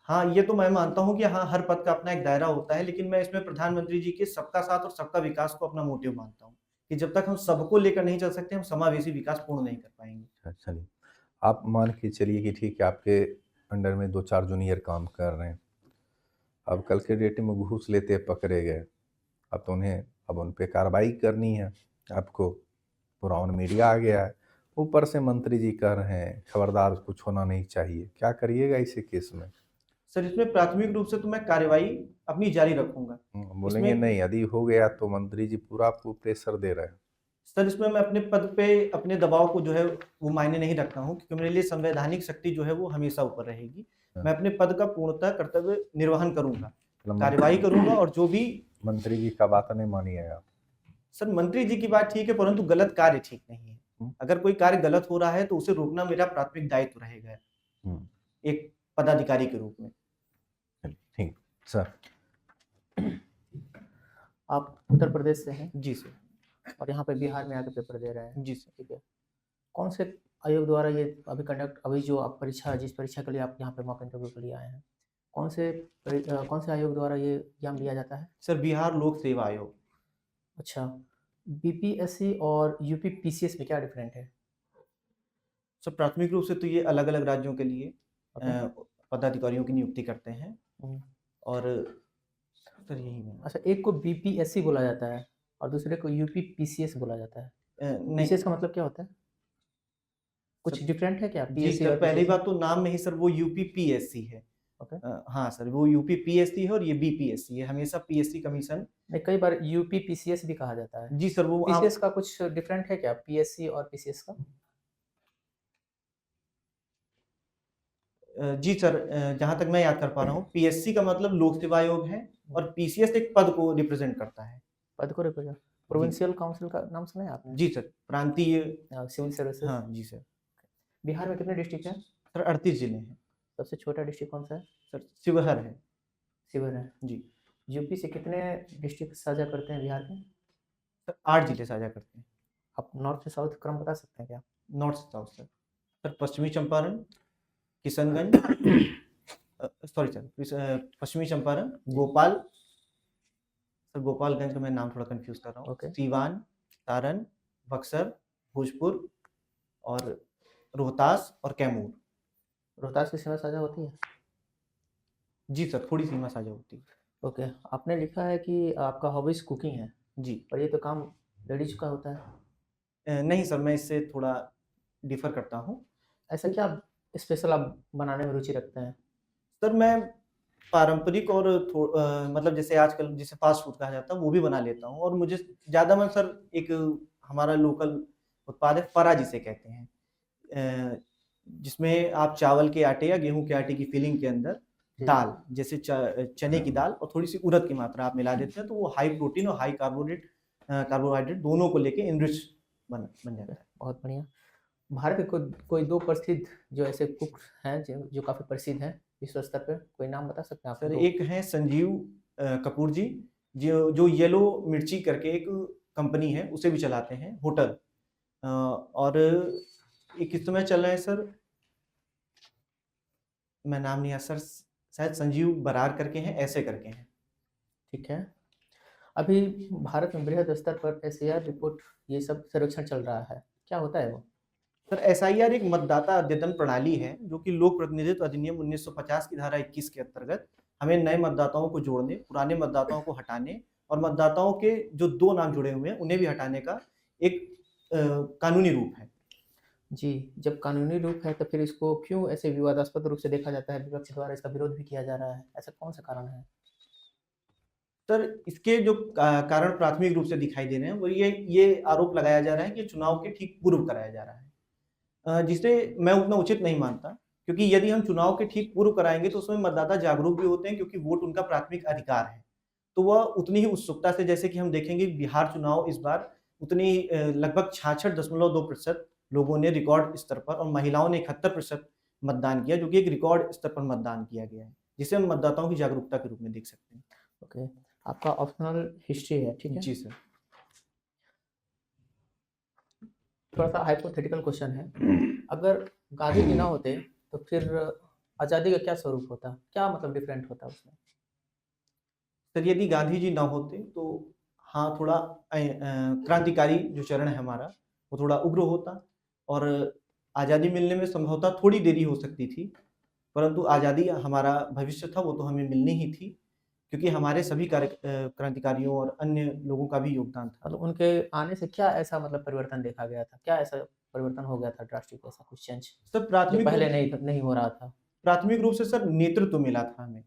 Speaker 2: हाँ, ये तो मैं मानता हूँ कि हाँ, हर पद का अपना एक दायरा होता है, लेकिन मैं इसमें प्रधानमंत्री जी के सबका साथ और सबका विकास को अपना मोटिव मानता हूँ कि जब तक हम सबको लेकर नहीं चल सकते, हम समावेशी विकास पूर्ण नहीं कर पाएंगे।
Speaker 1: चलिए, आप मान के चलिए कि ठीक है, आपके अंडर में 2-4 जूनियर काम कर रहे हैं, अब कल के डेट में घूस लेते पकड़े गए, अब तो अब उन पे कार्रवाई करनी है आपको, पूरा ऑन मीडिया आ गया है, ऊपर से मंत्री जी कह रहे हैं खबरदार कुछ होना नहीं चाहिए, क्या करिएगा इसी केस में?
Speaker 2: सर, इसमें प्राथमिक रूप से तो मैं कार्यवाही अपनी जारी रखूंगा।
Speaker 1: बोलेंगे नहीं, यदि हो गया तो मंत्री जी पूरा आपको प्रेशर दे रहे हैं।
Speaker 2: सर, इसमें मैं अपने पद पे अपने दबाव को जो है वो मायने नहीं रखता हूँ, क्योंकि मेरे लिए संवैधानिक शक्ति जो है वो हमेशा ऊपर रहेगी। मैं अपने पद का पूर्णतः कर्तव्य निर्वहन करूंगा, कार्यवाही करूंगा, और जो भी
Speaker 1: मंत्री जी का बात नहीं मानिएगा।
Speaker 2: सर, मंत्री जी की बात ठीक है, परंतु गलत कार्य ठीक नहीं है। अगर कोई कार्य गलत हो रहा है तो उसे रोकना मेरा प्राथमिक दायित्व रहेगा एक पदाधिकारी के रूप में।
Speaker 1: ठीक सर।
Speaker 4: आप उत्तर प्रदेश से हैं?
Speaker 2: जी सर।
Speaker 4: और यहाँ पे बिहार में आके पेपर दे रहे हैं?
Speaker 2: जी सर।
Speaker 4: ठीक है, कौन से आयोग द्वारा ये अभी जो आप जिस परीक्षा के लिए आप यहाँ पे मॉक इंटरव्यू के लिए आए हैं, कौन से आयोग द्वारा ये एग्जाम लिया जाता है?
Speaker 2: सर, बिहार लोक सेवा आयोग।
Speaker 4: अच्छा, बीपीएससी और यूपी पीसीएस में क्या डिफरेंट है?
Speaker 2: सर, प्राथमिक रूप से तो ये अलग अलग राज्यों के लिए पदाधिकारियों की नियुक्ति करते हैं, और सर यही है।
Speaker 4: अच्छा, एक को बीपीएससी बोला जाता है और दूसरे को यूपी पीसीएस बोला जाता है। पीसीएस का मतलब क्या होता है? कुछ डिफरेंट है क्या?
Speaker 2: जी सर, पहली बात तो नाम में ही सर वो यूपी पीएससी है। हाँ सर, वो यूपी पीएससी है और ये बीपीएससी है, हमेशा पीएससी कमीशन।
Speaker 4: कई बार यूपी पीसीएस भी कहा जाता है।
Speaker 2: जी सर, वो
Speaker 4: पीसीएस का कुछ डिफरेंट है क्या, पीएससी और पीसीएस का?
Speaker 2: जी सर, जहाँ तक मैं याद कर पा रहा हूँ, पीएससी का मतलब लोक सेवा आयोग है और पीसीएस एक पद को रिप्रेजेंट करता है।
Speaker 4: पद को रिप्रेजेंट, प्रोविंशियल काउंसिल का नाम सुना है आपने?
Speaker 2: जी सर, प्रांतीय
Speaker 4: सिविल सर्विसेज।
Speaker 2: हाँ जी सर।
Speaker 4: बिहार में कितने डिस्ट्रिक्ट हैं?
Speaker 2: सर 38 जिले हैं।
Speaker 4: सबसे छोटा डिस्ट्रिक्ट कौन सा है?
Speaker 2: सर शिवहर है।
Speaker 4: शिवहर है
Speaker 2: जी।
Speaker 4: यूपी से कितने डिस्ट्रिक्ट साझा करते हैं बिहार के?
Speaker 2: सर 8 जिले साझा करते हैं।
Speaker 4: आप नॉर्थ से साउथ क्रम बता सकते हैं क्या?
Speaker 2: नॉर्थ से साउथ सर। सर पश्चिमी चंपारण, किशनगंज सॉरी सर, पश्चिमी चंपारण, गोपाल, सर गोपालगंज का मैं नाम थोड़ा कंफ्यूज कर रहा हूँ, सीवान, सारण, बक्सर, भोजपुर और रोहतास और कैमूर।
Speaker 4: रोहतास की सीमा साझा होती है?
Speaker 2: जी सर, थोड़ी सीमा साझा होती है।
Speaker 4: ओके, आपने लिखा है कि आपका हॉबीज कुकिंग है।
Speaker 2: जी।
Speaker 4: और ये तो काम लेडीज का होता है।
Speaker 2: नहीं सर, मैं इससे थोड़ा डिफर करता हूँ।
Speaker 4: ऐसा क्या स्पेशल आप बनाने में रुचि रखते हैं?
Speaker 2: सर मैं पारंपरिक और मतलब जैसे आजकल जिसे फास्ट फूड कहा जाता है वो भी बना लेता हूँ, और मुझे ज़्यादा मैं सर एक हमारा लोकल उत्पाद है फरा जिसे कहते हैं, जिसमें आप चावल के आटे या गेहूं के आटे की फिलिंग के अंदर दाल, जैसे चने की दाल और थोड़ी सी उड़द की मात्रा आप मिला देते हैं, तो वो हाई प्रोटीन और हाई कार्बोहाइड्रेट दोनों को लेके इनरिच बन जाता है।
Speaker 4: बहुत बढ़िया। भारत के कोई दो प्रसिद्ध जो ऐसे कुक हैं जो काफ़ी प्रसिद्ध हैं विश्व स्तर पे, कोई नाम बता सकते हैं आप?
Speaker 2: सर एक हैं संजीव कपूर जी, जो येलो मिर्ची करके एक कंपनी है उसे भी चलाते हैं, होटल, और एक इस समय चल रहा है सर मैं नाम नहीं याद सर, शायद संजीव बरार करके हैं, ऐसे करके हैं।
Speaker 4: ठीक है। अभी भारत में बृहद स्तर पर एसआईआर रिपोर्ट ये सब सर्वेक्षण चल रहा है, क्या होता है वो?
Speaker 2: सर एसआईआर एक मतदाता अद्यतन प्रणाली है जो कि लोक प्रतिनिधित्व अधिनियम 1950 की धारा 21 के अंतर्गत हमें नए मतदाताओं को जोड़ने, पुराने मतदाताओं को हटाने और मतदाताओं के जो 2 नाम जुड़े हुए हैं उन्हें भी हटाने का एक कानूनी रूप है।
Speaker 4: जी, जब कानूनी रूप है तो फिर इसको क्यों ऐसे विवादास्पद रूप से देखा जाता है? विपक्ष द्वारा इसका विरोध भी किया जा रहा है, ऐसा कौन-सा कारण है?
Speaker 2: सर इसके जो कारण प्राथमिक रूप से दिखाई दे रहे हैं वो ये आरोप लगाया जा रहा है कि चुनाव के ठीक पूर्व कराया जा रहा है। जिसे मैं उतना उचित नहीं मानता, क्योंकि यदि हम चुनाव के ठीक पूर्व कराएँगे तो उसमें मतदाता जागरूक भी होते हैं, क्योंकि वोट उनका प्राथमिक अधिकार है। तो वह उतनी ही उत्सुकता से, जैसे कि हम देखेंगे बिहार चुनाव इस बार उतनी लगभग 66.2% लोगों ने रिकॉर्ड स्तर पर, और महिलाओं ने 71% मतदान किया, जो कि एक रिकॉर्ड स्तर पर मतदान किया गया है, जिसे हम मतदाताओं की जागरूकता के रूप में देख सकते हैं।
Speaker 4: ओके, आपका ऑप्शनल हिस्ट्री है, ठीक है?
Speaker 2: जी सर।
Speaker 4: थोड़ा-सा हाइपोथेटिकल क्वेश्चन है। अगर गांधी जी ना होते तो फिर आज़ादी का क्या स्वरूप होता? क्या मतलब डिफरेंट होता उसमें?
Speaker 2: सर यदि गांधी जी ना होते तो हाँ, थोड़ा क्रांतिकारी जो चरण है हमारा, वो थोड़ा उग्र होता और आज़ादी मिलने में संभवतः थोड़ी देरी हो सकती थी, परंतु आज़ादी हमारा भविष्य था, वो तो हमें मिलनी ही थी, क्योंकि हमारे सभी क्रांतिकारियों और अन्य लोगों का भी योगदान था।
Speaker 4: मतलब उनके आने से क्या ऐसा मतलब परिवर्तन देखा गया था? क्या ऐसा परिवर्तन हो गया था ड्रास्टिक, ऐसा कुछ चेंज
Speaker 2: सर
Speaker 4: जो पहले नहीं हो रहा था?
Speaker 2: प्राथमिक रूप से सर नेतृत्व मिला था हमें।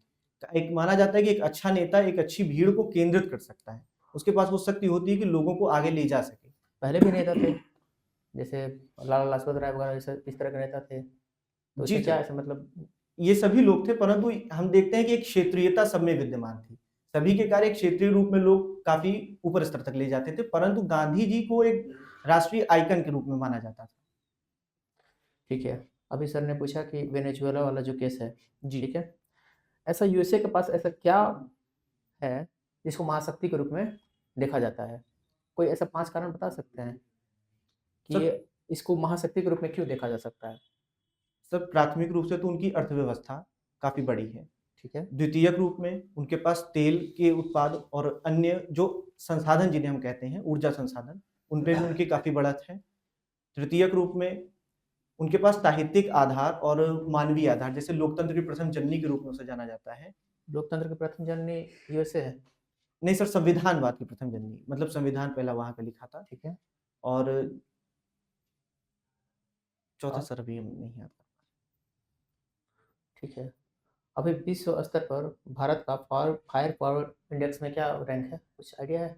Speaker 2: एक माना जाता है कि एक अच्छा नेता एक अच्छी भीड़ को केंद्रित कर सकता है। उसके पास वो शक्ति होती है कि लोगों को आगे ले जा सके।
Speaker 4: पहले भी नेता थे, जैसे लाला लाजपत राय वगैरह इस तरह के नेता थे, तो
Speaker 2: जी
Speaker 4: इसमें क्या
Speaker 2: सर,
Speaker 4: ऐसा मतलब?
Speaker 2: ये सभी लोग थे, परंतु हम देखते हैं कि एक क्षेत्रीयता सब में विद्यमान थी। सभी के कार्य एक क्षेत्रीय रूप में लोग काफ़ी ऊपर स्तर तक ले जाते थे, परंतु गांधी जी को एक राष्ट्रीय आइकन के रूप में माना जाता था।
Speaker 4: ठीक है। अभी सर ने पूछा कि वेनेजुएला वाला जो केस है,
Speaker 2: जी।
Speaker 4: ठीक है? ऐसा यूएसए के पास ऐसा क्या है जिसको महाशक्ति के रूप में देखा जाता है? कोई ऐसा 5 कारण बता सकते हैं कि
Speaker 2: सर
Speaker 4: ये इसको महाशक्ति के रूप में क्यों देखा जा सकता है?
Speaker 2: सर प्राथमिक रूप से तो उनकी अर्थव्यवस्था काफ़ी बड़ी है।
Speaker 4: ठीक है?
Speaker 2: द्वितीयक रूप में उनके पास तेल के उत्पाद और अन्य जो संसाधन जिन्हें हम कहते हैं ऊर्जा संसाधन, उन पे भी उनकी काफ़ी बढ़त है। तृतीयक रूप में उनके पास साहित्यिक आधार और मानवीय आधार, जैसे लोकतंत्र की प्रथम जननी के रूप में उसे जाना जाता है।
Speaker 4: लोकतंत्र की प्रथम जननी यूएसए है,
Speaker 2: नहीं सर, संविधानवाद की प्रथम जननी, मतलब संविधान पहला वहाँ पे लिखा था।
Speaker 4: ठीक है?
Speaker 2: और चौथा
Speaker 4: और
Speaker 2: सर अभी हम नहीं आता।
Speaker 4: ठीक है। अभी विश्व स्तर पर भारत का फायर पावर इंडेक्स में क्या रैंक है? कुछ आइडिया है?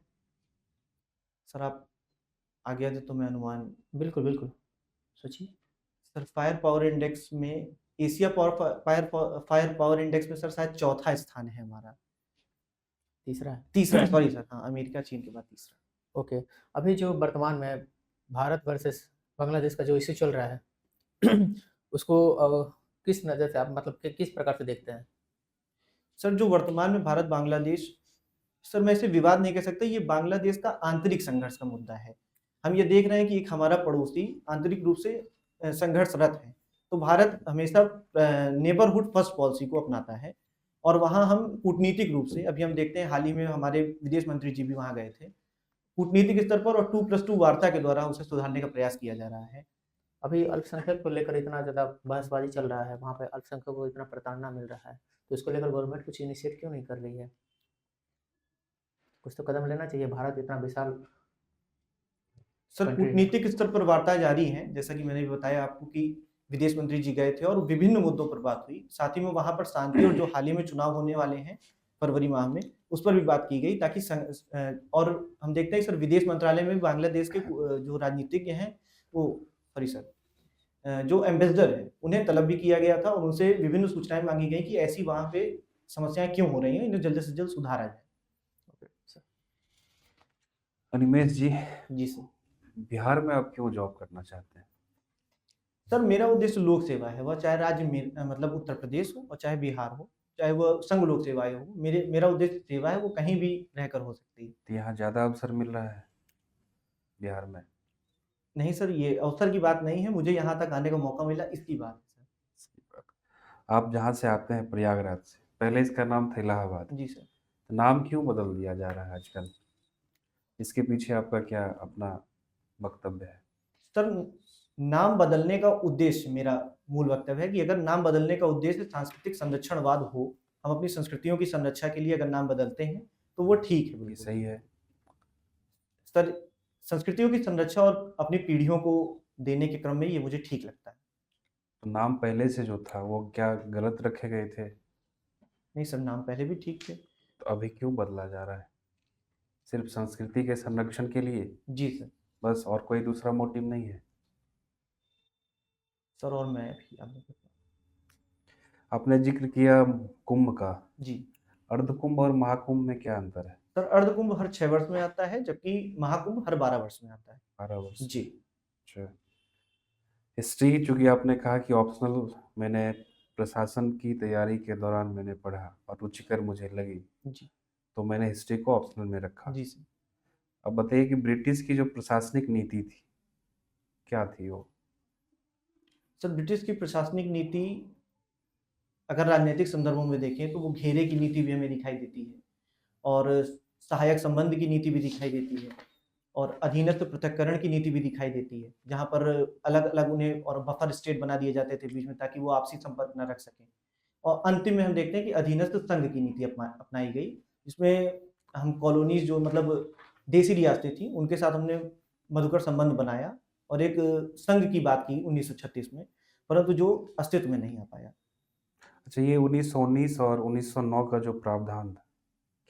Speaker 2: सर आप आज्ञा दें तो मैं अनुमान।
Speaker 4: बिल्कुल, बिल्कुल। सोचिए।
Speaker 2: सर फायर पावर इंडेक्स में एशिया फायर पावर इंडेक्स में सर शायद चौथा स्थान है हमारा।
Speaker 4: तीसरा है।
Speaker 2: तीसरा, सॉरी सर, हाँ, अमेरिका चीन के बाद तीसरा।
Speaker 4: ओके। अभी जो वर्तमान में भारत वर्सेस बांग्लादेश का जो इश्यू चल रहा है उसको किस नज़र से आप मतलब कि किस प्रकार से देखते हैं?
Speaker 2: सर जो वर्तमान में भारत बांग्लादेश, सर मैं इसे विवाद नहीं कह सकता, ये बांग्लादेश का आंतरिक संघर्ष का मुद्दा है। हम ये देख रहे हैं कि एक हमारा पड़ोसी आंतरिक रूप से संघर्षरत है, तो भारत हमेशा नेबरहुड फर्स्ट पॉलिसी को अपनाता है, और वहाँ हम कूटनीतिक रूप से, अभी हम देखते हैं हाल ही में हमारे विदेश मंत्री जी भी वहाँ गए थे, कूटनीतिक स्तर पर और 2+2 वार्ता के द्वारा उसे सुधारने का प्रयास किया जा रहा है।
Speaker 4: अभी अल्पसंख्यक को लेकर इतना ज़्यादा बहसबाजी चल रहा है, वहाँ पे अल्पसंख्यकों को इतना प्रताड़ना मिल रहा है, तो इसको लेकर गवर्नमेंट कुछ इनिशिएट क्यों नहीं कर रही है? कुछ तो कदम लेना चाहिए, भारत इतना विशाल
Speaker 2: सर
Speaker 4: कंट्री है।
Speaker 2: कूटनीतिक स्तर पर वार्ता जारी है, जैसा कि मैंने भी बताया आपको कि विदेश मंत्री जी गए थे और विभिन्न मुद्दों पर बात हुई। साथ ही में वहाँ पर शांति और जो हाल ही में चुनाव होने वाले हैं फरवरी माह में, उस पर भी बात की गई, ताकि और हम देखते हैं सर विदेश मंत्रालय में भी बांग्लादेश के जो राजनीतिज्ञ हैं, वो सॉरी सर जो एम्बेसडर हैं, उन्हें तलब भी किया गया था और उनसे विभिन्न सूचनाएँ माँगी गई कि ऐसी वहाँ पे समस्याएँ क्यों हो रही हैं, इन्हें जल्द से जल्द सुधारा जाए।
Speaker 3: अनिमेश जी,
Speaker 2: जी सर।
Speaker 3: बिहार में आप क्यों जॉब करना चाहते हैं?
Speaker 2: सर मेरा उद्देश्य लोक सेवा है, वह चाहे राज्य में मतलब उत्तर प्रदेश हो और चाहे बिहार हो, चाहे वह संघ लोक सेवाएँ हो, मेरा उद्देश्य सेवा है, वो कहीं भी रहकर हो सकती है।
Speaker 3: तो यहाँ ज़्यादा अवसर मिल रहा है बिहार में?
Speaker 2: नहीं सर, ये अवसर की बात नहीं है, मुझे यहाँ तक आने का मौका मिला इसकी बात है सर।
Speaker 3: सही बात। आप जहाँ से आते हैं प्रयागराज से, पहले इसका नाम था इलाहाबाद।
Speaker 2: जी सर।
Speaker 3: तो नाम क्यों बदल दिया जा रहा है आजकल? इसके पीछे आपका क्या अपना वक्तव्य है?
Speaker 2: सर, नाम बदलने का उद्देश्य, मेरा मूल वक्तव्य है कि अगर नाम बदलने का उद्देश्य सांस्कृतिक संरक्षणवाद हो, हम अपनी संस्कृतियों की संरक्षा के लिए अगर नाम बदलते हैं तो वो ठीक है,
Speaker 3: ये
Speaker 2: बिल्कुल
Speaker 3: सही है।
Speaker 2: सर। संस्कृतियों की संरक्षा और अपनी पीढ़ियों को देने के क्रम में ये मुझे ठीक लगता है।
Speaker 3: तो नाम पहले से जो था वो क्या गलत रखे गए थे?
Speaker 2: नहीं सर, नाम पहले भी ठीक थे।
Speaker 3: तो अभी क्यों बदला जा रहा है? सिर्फ संस्कृति के संरक्षण के लिए?
Speaker 2: जी सर।
Speaker 3: बस, और कोई दूसरा मोटिव नहीं है?
Speaker 2: सर और मैं भी आपको
Speaker 3: आपने जिक्र किया कुंभ का।
Speaker 2: जी।
Speaker 3: अर्धकुंभ और महाकुंभ में क्या अंतर है?
Speaker 2: सर, अर्धकुंभ हर 6 वर्ष में आता है, जबकि महाकुंभ हर 12 वर्ष में आता है।
Speaker 3: 12 वर्ष।
Speaker 2: जी।
Speaker 3: अच्छा। हिस्ट्री, चूंकि आपने कहा कि ऑप्शनल, मैंने प्रशासन की तैयारी के दौरान मैंने पढ़ा और रुचिकर मुझे लगी,
Speaker 2: जी।
Speaker 3: तो मैंने हिस्ट्री को ऑप्शनल में रखा।
Speaker 2: जी सर।
Speaker 3: अब बताइए कि ब्रिटिश की जो प्रशासनिक नीति थी, क्या थी वो?
Speaker 2: सर, ब्रिटिश की प्रशासनिक नीति अगर राजनीतिक संदर्भों में देखें तो वो घेरे की नीति भी हमें दिखाई देती है, और सहायक संबंध की नीति भी दिखाई देती है, और अधीनस्थ पृथक्करण की नीति भी दिखाई देती है, जहाँ पर अलग अलग उन्हें और बफर स्टेट बना दिए जाते थे बीच में, ताकि वो आपसी संपर्क न रख सकें। और अंतिम में हम देखते हैं कि अधीनस्थ संघ की नीति अपनाई गई, जिसमें हम कॉलोनीज जो मतलब देसी रियासतें थी उनके साथ हमने मधुकर संबंध बनाया और एक संघ की बात की 1936 में, परंतु जो अस्तित्व में नहीं आ पाया।
Speaker 3: अच्छा, ये 1919 और 1909 का जो प्रावधान था,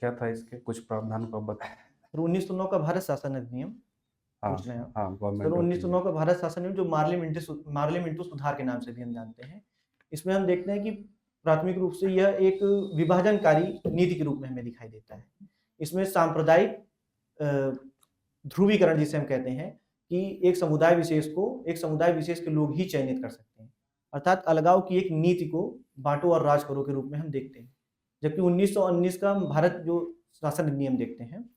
Speaker 3: क्या था इसके कुछ प्रावधान को बताएं।
Speaker 2: फिर 1909 का भारत शासन अधिनियम
Speaker 3: हाँ
Speaker 2: पूछ रहे हैं आप?
Speaker 3: हाँ,
Speaker 2: सर,
Speaker 3: गवर्नमेंट ऑफ
Speaker 2: 1909 का भारत शासन अधिनियम, जो मार्ले मिंटो सुधार के नाम से भी हम जानते हैं, इसमें हम देखते हैं कि प्राथमिक रूप से यह एक विभाजनकारी नीति के रूप में हमें दिखाई देता है। इसमें सांप्रदायिक ध्रुवीकरण, जिसे हम कहते हैं, कि एक समुदाय विशेष के लोग ही चयनित कर सकते हैं, अर्थात अलगाव की एक नीति को बांटो और राज करो के रूप में हम देखते हैं। जबकि 1919 का भारत जो शासन अधिनियम देखते हैं,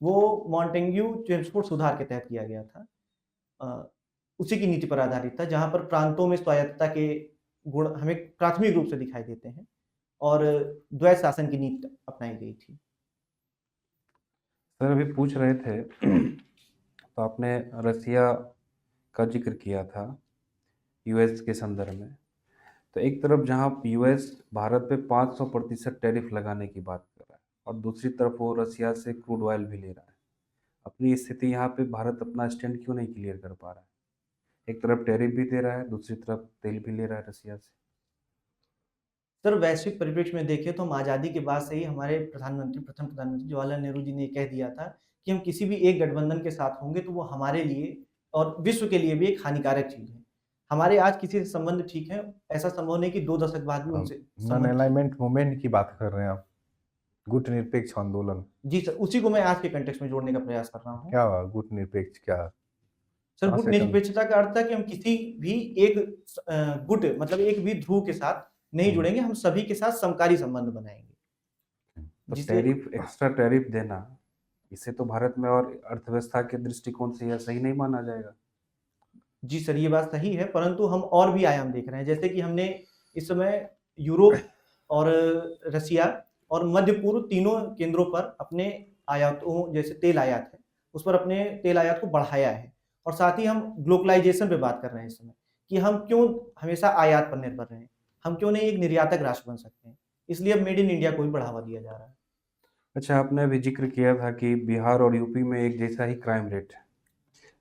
Speaker 2: वो मॉन्टेग्यू चेम्सफोर्ड सुधार के तहत किया गया था। उसी की नीति पर आधारित था, जहां पर प्रांतों में स्वायत्तता के गुण हमें प्राथमिक रूप से दिखाई देते हैं, और द्वैत शासन की नीति अपनाई गई थी।
Speaker 3: सर, अभी पूछ रहे थे तो आपने रसिया का जिक्र किया था यूएस के संदर्भ में। तो एक तरफ जहां यूएस भारत पे 500% टैरिफ लगाने की बात कर रहा है, और दूसरी तरफ वो रसिया से क्रूड ऑयल भी ले रहा है। अपनी स्थिति यहाँ पे भारत अपना स्टैंड क्यों नहीं क्लियर कर पा रहा है? एक तरफ टैरिफ भी दे रहा है, दूसरी तरफ तेल भी ले रहा है रसिया से।
Speaker 2: सर, वैश्विक परिप्रेक्ष्य में देखें तो हम आज़ादी के बाद से ही, हमारे प्रथम प्रधानमंत्री जवाहरलाल नेहरू जी ने कह दिया था कि हम किसी भी एक गठबंधन के साथ होंगे तो वो हमारे लिए और विश्व के लिए भी एक हानिकारक चीज़ है। हमारे आज किसी से संबंध ठीक है, ऐसा संभव नहीं कि 2 दशक बाद भी उनसे
Speaker 1: नॉन
Speaker 2: संबंध ठीक।
Speaker 1: अलाइनमेंट मूवमेंट की बात कर रहे हैं आप? गुट निरपेक्ष आंदोलन?
Speaker 2: जी सर, उसी को मैं आज के कंटेक्स्ट में जोड़ने का प्रयास कर रहा हूँ।
Speaker 1: क्या हुआ गुट निरपेक्ष? क्या
Speaker 2: सर,
Speaker 1: कहाँ
Speaker 2: गुट
Speaker 1: से कल?
Speaker 2: निरपेक्षता का अर्थ था कि हम किसी भी एक गुट मतलब एक भी ध्रुव के साथ नहीं जुड़ेंगे, हम सभी के साथ समकारी संबंध बनाएंगे।
Speaker 3: तो
Speaker 2: जिसे
Speaker 3: टैरिफ, एक्स्ट्रा टैरिफ देना, इसे तो भारत में और अर्थव्यवस्था के दृष्टिकोण से यह सही नहीं माना जाएगा।
Speaker 2: जी सर, ये बात सही है, परंतु हम और भी आयाम देख रहे हैं, जैसे कि हमने इस समय यूरोप और रसिया और मध्य पूर्व तीनों केंद्रों पर अपने आयातों, जैसे तेल आयात है, उस पर अपने तेल आयात को बढ़ाया है, और साथ ही हम ग्लोबलाइजेशन पे बात कर रहे हैं इस समय, कि हम क्यों हमेशा आयात पर निर्भर रहें, हम क्यों नहीं एक निर्यातक राष्ट्र बन सकते हैं। इसलिए अब मेड इन इंडिया को भी बढ़ावा दिया जा रहा है।
Speaker 3: अच्छा, आपने अभी जिक्र किया था कि बिहार और यूपी में एक जैसा ही क्राइम रेट है,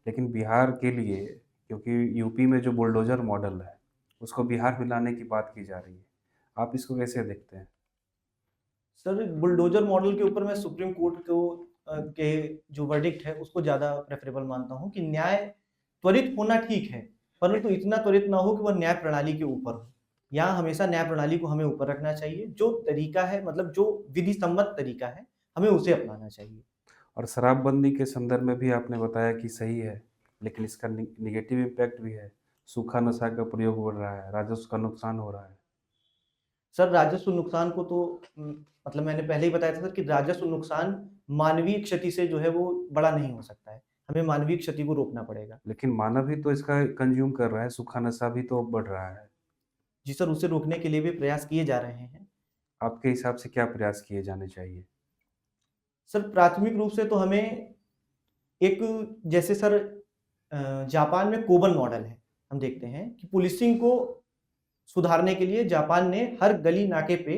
Speaker 3: लेकिन बिहार के लिए, क्योंकि यूपी में जो बुलडोजर मॉडल है उसको बिहार में लाने की बात की जा रही है, आप इसको कैसे देखते हैं?
Speaker 2: सर, बुलडोजर मॉडल के ऊपर मैं सुप्रीम कोर्ट को के जो वर्डिक्ट है उसको ज़्यादा प्रेफरेबल मानता हूँ, कि न्याय त्वरित होना ठीक है, परंतु इतना त्वरित ना हो कि वह न्याय प्रणाली के ऊपर हो। यहाँ हमेशा न्याय प्रणाली को हमें ऊपर रखना चाहिए, जो तरीका है मतलब जो विधि सम्मत तरीका है हमें उसे अपनाना चाहिए।
Speaker 3: और शराबबंदी के संदर्भ में भी आपने बताया कि सही है, लेकिन इसका निगेटिव इम्पैक्ट भी है। सूखा नशा का प्रयोग बढ़ रहा है, राजस्व का नुकसान हो रहा है।
Speaker 2: सर, राजस्व नुकसान को तो मतलब मैंने पहले ही बताया था सर कि राजस्व नुकसान मानवीय क्षति से जो है वो बड़ा नहीं हो सकता है, हमें मानवीय क्षति को रोकना पड़ेगा।
Speaker 3: लेकिन मानव ही तो इसका कंज्यूम कर रहा है, सूखा नशा भी तो बढ़ रहा है।
Speaker 2: जी सर, उसे रोकने के लिए भी प्रयास किए जा रहे हैं।
Speaker 3: आपके हिसाब से क्या प्रयास किए जाने चाहिए?
Speaker 2: सर प्राथमिक रूप से तो हमें एक, जैसे सर जापान में कोबन मॉडल है, हम देखते हैं कि पुलिसिंग को सुधारने के लिए जापान ने हर गली नाके पे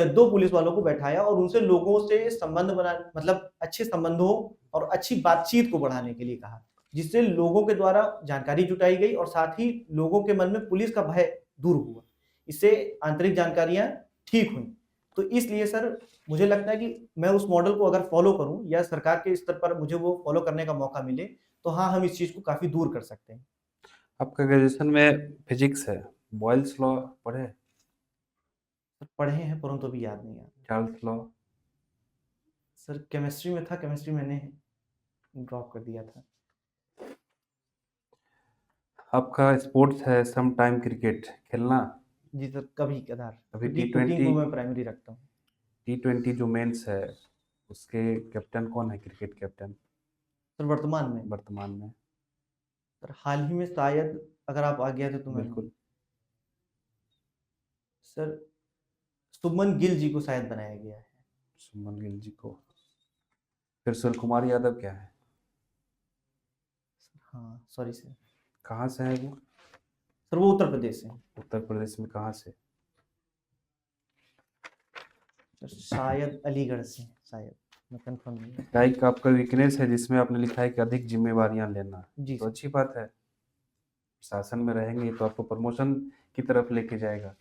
Speaker 2: 2 पुलिस वालों को बैठाया और उनसे लोगों से संबंध बना, मतलब अच्छे संबंधों और अच्छी बातचीत को बढ़ाने के लिए कहा, जिससे लोगों के द्वारा जानकारी जुटाई गई और साथ ही लोगों के मन में पुलिस का भय दूर हुआ। इससे आंतरिक जानकारियाँ ठीक हुईं। तो इसलिए सर मुझे लगता है कि मैं उस मॉडल को अगर फॉलो करूँ या सरकार के स्तर पर मुझे वो फॉलो करने का मौका मिले, तो हाँ, हम इस चीज़ को काफ़ी दूर कर सकते हैं।
Speaker 3: आपका ग्रेजुएशन में फिजिक्स है, बॉयल्स लॉ पढ़े?
Speaker 2: सर पढ़े हैं परंतु अभी याद नहीं आ रहा।
Speaker 3: Charles law?
Speaker 2: सर केमिस्ट्री में था, केमिस्ट्री मैंने ड्रॉप कर दिया था।
Speaker 3: आपका स्पोर्ट्स है सम टाइम क्रिकेट खेलना?
Speaker 2: जी सर, कभी-कभार,
Speaker 3: अभी
Speaker 2: क्योंकि कुकिंग को
Speaker 3: T20
Speaker 2: मैं प्राइमरी रखता हूँ।
Speaker 3: T20 जो मेंस है उसके कैप्टन कौन है, क्रिकेट कैप्टन
Speaker 2: सर वर्तमान में,
Speaker 3: वर्तमान में?
Speaker 2: सर हाल ही में शायद, अगर आप आ गया थे तो मैं,
Speaker 3: बिल्कुल।
Speaker 2: सर शुभमन गिल जी को शायद बनाया गया है।
Speaker 3: सुमन गिल जी को। फिर सूर्य कुमार यादव क्या है?
Speaker 2: हाँ, सॉरी सर।
Speaker 3: कहाँ से है वो?
Speaker 2: सर वो उत्तर प्रदेश से हैं।
Speaker 3: उत्तर प्रदेश में कहाँ से?
Speaker 2: सर शायद अलीगढ़ से हैं, शायद, मैं कंफर्म नहीं हूँ।
Speaker 3: क्या एक आपका वीकनेस है जिसमें आपने लिखा है कि अधिक जिम्मेवारियां लेना,
Speaker 2: जी
Speaker 3: तो
Speaker 2: सर।
Speaker 3: अच्छी बात है। शासन में रहेंगे तो आपको प्रमोशन की तरफ लेके जाएगा।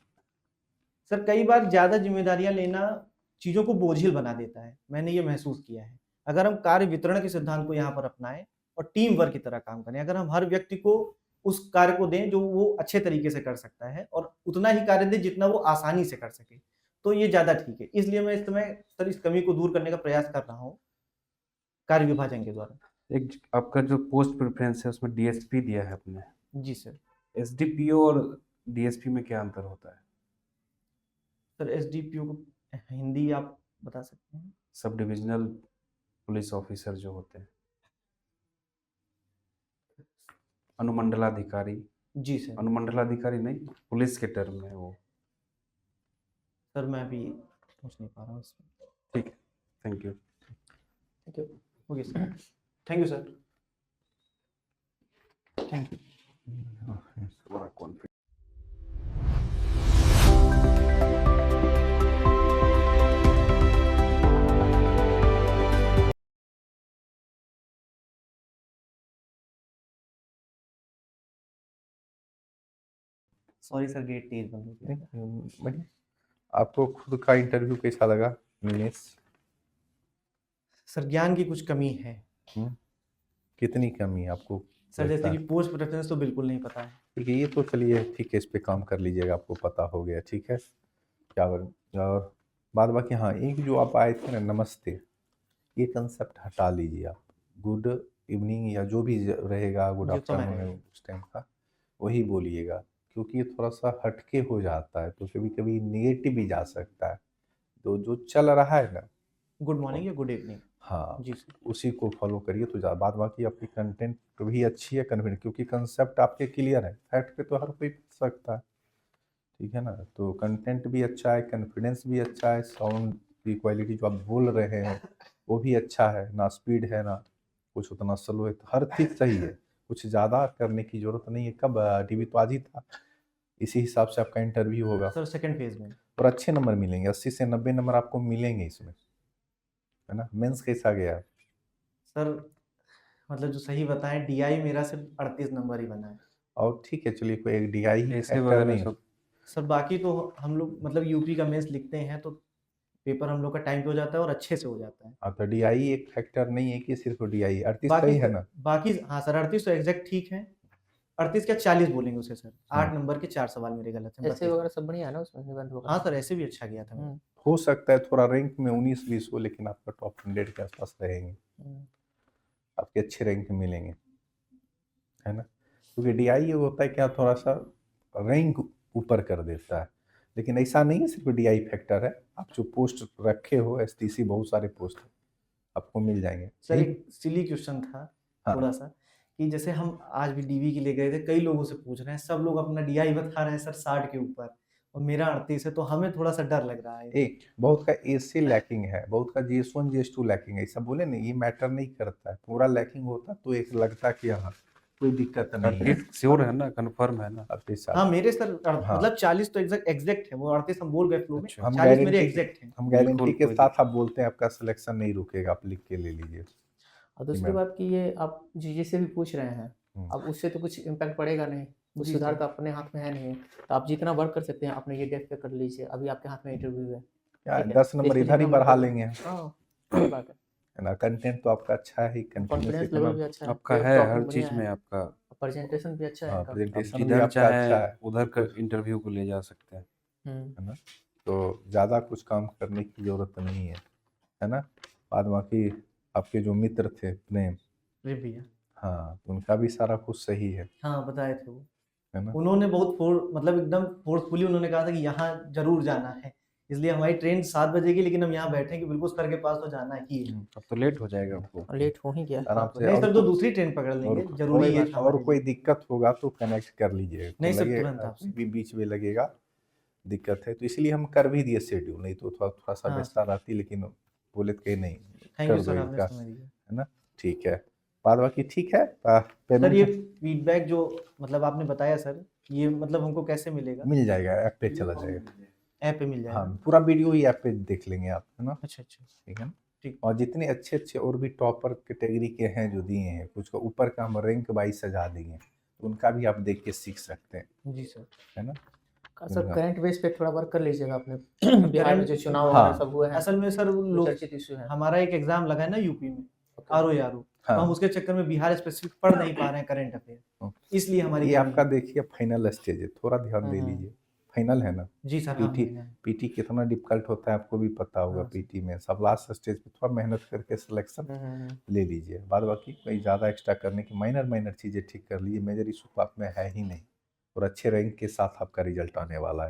Speaker 2: सर कई बार ज़्यादा ज़िम्मेदारियाँ लेना चीज़ों को बोझिल बना देता है, मैंने ये महसूस किया है। अगर हम कार्य वितरण के सिद्धांत को यहाँ पर अपनाएँ और टीम वर्क की तरह काम करें, अगर हम हर व्यक्ति को उस कार्य को दें जो वो अच्छे तरीके से कर सकता है और उतना ही कार्य दें जितना वो आसानी से कर सके, तो ये ज़्यादा ठीक है। इसलिए मैं इस समय सर इस कमी को दूर करने का प्रयास कर रहा हूँ, कार्य विभाजन के द्वारा।
Speaker 3: एक आपका जो पोस्ट प्रेफरेंस है उसमें डीएसपी दिया है आपने।
Speaker 2: जी सर।
Speaker 3: एसडीपीओ और डीएसपी में क्या अंतर होता है?
Speaker 2: सर एसडीपीओ को हिंदी आप बता सकते हैं?
Speaker 3: सब डिविजनल पुलिस ऑफिसर जो होते हैं। अनुमंडलाधिकारी?
Speaker 2: जी सर।
Speaker 3: अनुमंडलाधिकारी नहीं, पुलिस के टर्म में वो।
Speaker 2: सर मैं अभी सोच नहीं पा रहा हूँ इसमें।
Speaker 3: ठीक है, thank you.
Speaker 2: Thank you. Okay sir, thank you sir. Thank you.
Speaker 1: बड़ा कॉन्फिडेंस।
Speaker 2: सॉरी सर, गेट तेज बंद हो गया।
Speaker 1: बढ़िया। आपको खुद का इंटरव्यू कैसा लगा निलेश?
Speaker 2: सर ज्ञान की कुछ कमी है।
Speaker 1: कितनी कमी आपको
Speaker 2: सर
Speaker 1: लगता
Speaker 2: जैसे
Speaker 1: है?
Speaker 2: कि पोस्ट प्रेफरेंस तो बिल्कुल नहीं पता है।
Speaker 1: ठीक है, ये तो चलिए ठीक है, इस पे काम कर लीजिएगा, आपको पता हो गया, ठीक है। क्या और बाद बाकी, हाँ, एक जो आप आए थे ना, नमस्ते, ये कंसेप्ट हटा लीजिए आप। गुड इवनिंग या जो भी रहेगा, गुड
Speaker 2: जो तो मैं
Speaker 1: आफ्टरनून उस टाइम का वही बोलिएगा, क्योंकि ये थोड़ा सा हटके हो जाता है तो कभी कभी नेगेटिव भी जा सकता है। तो जो चल रहा है ना,
Speaker 2: गुड मॉर्निंग या गुड इवनिंग।
Speaker 1: हाँ,
Speaker 2: जी सर।
Speaker 1: उसी को फॉलो करिए तो ज़्यादा। बाद बाकी आपकी कंटेंट भी अच्छी है, कन्वीनियंट, क्योंकि कंसेप्ट आपके क्लियर है, फैक्ट पे तो हर कोई पूछ सकता है, ठीक है ना। तो कंटेंट भी अच्छा है, कॉन्फिडेंस भी अच्छा है, साउंड की क्वालिटी जो आप बोल रहे हैं वो भी अच्छा है, ना स्पीड है ना कुछ उतना स्लो है, तो हर चीज़ सही है। कुछ ज़्यादा करने की ज़रूरत नहीं है। कब टीवी तो आज ही था, इसी हिसाब से आपका इंटरव्यू होगा
Speaker 2: सर सेकंड फेज में।
Speaker 1: और अच्छे नंबर मिलेंगे, 80 से 90 नंबर आपको मिलेंगे इसमें, है ना। मेंस कैसा गया?
Speaker 2: सर मतलब जो सही बताएं, डीआई मेरा सिर्फ 38 नंबर ही बना है।
Speaker 1: और ठीक है, चलिए, कोई एक DI
Speaker 3: ऐसे
Speaker 1: फैक्टर
Speaker 3: वगैरह
Speaker 1: नहीं है।
Speaker 3: सब
Speaker 2: सर बाकी तो हम लोग मतलब यूपी का मेंस लिखते हैं तो पेपर हम लोग का टाइम पे हो जाता है और अच्छे से हो जाता है।
Speaker 1: तो DI एक फैक्टर नहीं है कि सिर्फ DI 38
Speaker 2: बाकी
Speaker 1: सही है ना।
Speaker 2: बाकी हाँ सर, 38 तो एग्जैक्ट ठीक है। 38 क्या 40 बोलेंगे उसे सर। 8
Speaker 1: हाँ।
Speaker 2: नंबर के 4 सवाल मेरे गलत हैं,
Speaker 4: ऐसे
Speaker 2: 32
Speaker 4: वगैरह सब बढ़िया है ना उसमें, निबंध
Speaker 2: हाँ
Speaker 4: वगैरह?
Speaker 2: सर, ऐसे भी अच्छा गया था मेरा।
Speaker 1: हो सकता है थोड़ा रैंक में 19-20 हो, लेकिन आपका टॉप 100 के आसपास रहेंगे, आपके अच्छे रैंक मिलेंगे, है ना। क्योंकि DI ये होता है क्या, थोड़ा सा रैंक ऊपर कर देता है, लेकिन ऐसा नहीं है सिर्फ DI फैक्टर है। आप जो पोस्ट रखे हो STC, बहुत सारे पोस्ट आपको मिल जाएंगे।
Speaker 2: सर
Speaker 1: यही-
Speaker 2: एक सिली क्वेश्चन था
Speaker 1: हाँ।
Speaker 2: थोड़ा सा, कि जैसे हम आज भी डीवी के लिए गए थे, कई लोगों से पूछ रहे हैं, सब लोग अपना डीआई बता रहे हैं सर 60 के ऊपर, और मेरा 38 है, तो हमें थोड़ा सा डर लग रहा है।
Speaker 1: एक बहुत का एसी लैकिंग है, बहुत का GS1 GS2 लैकिंग है, ऐसा बोले नहीं, ये मैटर नहीं करता है। पूरा लैकिंग होता तो एक लगता कि हाँ कोई दिक्कत नहीं है।
Speaker 3: श्योर है ना, कंफर्म है ना?
Speaker 1: 38
Speaker 2: हाँ
Speaker 1: साल
Speaker 2: मेरे सर
Speaker 1: हाँ।
Speaker 2: मतलब 40 तो एग्जैक्ट है, वो 38 हम बोल गए फ्लो में,
Speaker 3: अच्छा।
Speaker 1: हम
Speaker 2: 40 मेरे
Speaker 1: गारंटी
Speaker 2: एग्जैक्ट हैं।
Speaker 1: हम गारंटी
Speaker 3: बिल्कुल,
Speaker 1: के
Speaker 3: कोई
Speaker 1: साथ आप बोलते हैं आपका सिलेक्शन नहीं रुकेगा, आप लिख के ले लीजिए।
Speaker 4: और दूसरी
Speaker 1: मैम।
Speaker 4: बात कि ये आप जीजे से भी पूछ रहे हैं,
Speaker 1: हम्म।
Speaker 4: अब उससे तो कुछ इम्पैक्ट पड़ेगा नहीं, कुछ
Speaker 2: जी
Speaker 4: सुधार
Speaker 2: सर।
Speaker 4: तो अपने हाथ में है नहीं, तो आप जितना वर्क कर सकते हैं अपने ये डेस्क पे कर लीजिए, अभी आपके हाथ में इंटरव्यू है।
Speaker 1: क्या
Speaker 4: ठीक है,
Speaker 1: 10
Speaker 4: तो
Speaker 1: नंबर
Speaker 4: इस पे
Speaker 1: इधर ही
Speaker 4: जितना वर्क
Speaker 1: बढ़ा
Speaker 4: कर
Speaker 1: लेंगे,
Speaker 4: हाँ सही बात
Speaker 1: है ना। कंटेंट तो आपका अच्छा है, कंटिन्यूस
Speaker 4: कॉन्फिडेंस लेवल भी अच्छा है,
Speaker 3: आपका
Speaker 4: वे ऑफ
Speaker 3: है, हर
Speaker 4: टॉकिंग
Speaker 3: चीज
Speaker 4: बढ़िया
Speaker 3: में
Speaker 4: है,
Speaker 3: आपका।
Speaker 4: प्रेजेंटेशन भी अच्छा है
Speaker 1: हाँ
Speaker 4: इनका।
Speaker 3: आप
Speaker 1: प्रेजेंटेशन भी
Speaker 3: जिधर
Speaker 1: आपका
Speaker 3: चाहे
Speaker 1: अच्छा है,
Speaker 3: उधर का इंटरव्यू को ले जा सकते हैं।
Speaker 4: हम्म।
Speaker 1: तो ज़्यादा कुछ काम करने की ज़रूरत नहीं है ना। बाद बाकी आपके जो मित्र थे प्रेम,
Speaker 2: अरे भैया
Speaker 1: हाँ तो उनका भी सारा कुछ सही है
Speaker 2: हाँ बताए थे वो,
Speaker 1: ना।
Speaker 2: उन्होंने बहुत मतलब एकदम फोर्सफुली उन्होंने कहा था कि यहाँ जरूर जाना है, इसलिए हमारी ट्रेन 7 बजे की, लेकिन हम यहाँ बैठे हैं कि बिल्कुल सर के पास तो जाना ही है।
Speaker 3: अब तो लेट हो जाएगा आपको।
Speaker 4: लेट हो ही गया।
Speaker 1: आराम से।
Speaker 2: नहीं
Speaker 1: और
Speaker 2: सर, तो दूसरी ट्रेन पकड़ लेंगे, जरूरी ये था
Speaker 1: और
Speaker 2: हमारे
Speaker 1: कोई
Speaker 2: लिए।
Speaker 1: दिक्कत होगा तो कनेक्ट कर लीजिए, तो
Speaker 2: नहीं सर,
Speaker 1: लगे
Speaker 2: तुरंत आपसे।
Speaker 1: भी बीच में लगेगा दिक्कत है, तो इसलिए हम कर भी दिए शेड्यूल, नहीं तो थोड़ा थोड़ा सा
Speaker 2: हाँ
Speaker 1: व्यस्तता रहती, लेकिन बोले तो कहीं नहीं
Speaker 2: थैंक
Speaker 1: कर
Speaker 2: यू
Speaker 1: दो
Speaker 2: सर, आपने
Speaker 1: इनका,
Speaker 2: समय दिया।
Speaker 1: है ना। ठीक है, बाद बाकी ठीक है।
Speaker 2: सर ये
Speaker 1: पेमेंट
Speaker 2: फीडबैक जो मतलब आपने बताया सर, ये मतलब हमको कैसे मिलेगा?
Speaker 1: मिल जाएगा, ऐप पे चला जाएगा।
Speaker 2: ऐप पे मिल जाएगा?
Speaker 1: हाँ पूरा वीडियो ही ऐप पे देख लेंगे आप, है ना।
Speaker 2: अच्छा अच्छा
Speaker 1: ठीक है ना।
Speaker 2: ठीक।
Speaker 1: और जितने अच्छे अच्छे और भी टॉपर कैटेगरी के हैं जो दिए हैं, कुछ को ऊपर का हम रैंक वाइज सजा देंगे, उनका भी आप देख के सीख सकते हैं,
Speaker 2: जी सर।
Speaker 1: है ना।
Speaker 4: सर
Speaker 1: उनका-
Speaker 4: करंट बेस पे थोड़ा वर्क कर लीजिएगा आपने, बिहार में जो चुनाव
Speaker 1: हाँ।
Speaker 4: वगैरह सब हुए हैं,
Speaker 2: असल में सर वो
Speaker 4: जो
Speaker 2: लोग,
Speaker 4: चर्चित इशू है।
Speaker 2: हमारा एक एग्जाम लगा है ना यूपी में,
Speaker 4: ओके।
Speaker 2: आरओ, तो
Speaker 1: हाँ।
Speaker 2: हम उसके चक्कर में बिहार स्पेसिफिक पढ़ नहीं पा रहे हैं करंट अफेयर, इसलिए हमारी
Speaker 1: ये
Speaker 2: कमी
Speaker 1: आपका
Speaker 2: है।
Speaker 1: देखिए फाइनल स्टेज है, थोड़ा ध्यान दे लीजिए, फाइनल है ना।
Speaker 2: जी सर हाँ
Speaker 1: पीटी
Speaker 2: मैंने-
Speaker 1: पीटी कितना डिफिकल्ट होता है आपको भी पता होगा,
Speaker 2: हाँ,
Speaker 1: पीटी में सब लास्ट स्टेज पे थोड़ा मेहनत करके सिलेक्शन ले लीजिए, बाद बाकी कोई ज़्यादा एक्स्ट्रा करने की माइनर चीज़ें ठीक कर लीजिए, मेजर इशू तो आप में है ही नहीं, और अच्छे रैंक के साथ आपका रिजल्ट आने वाला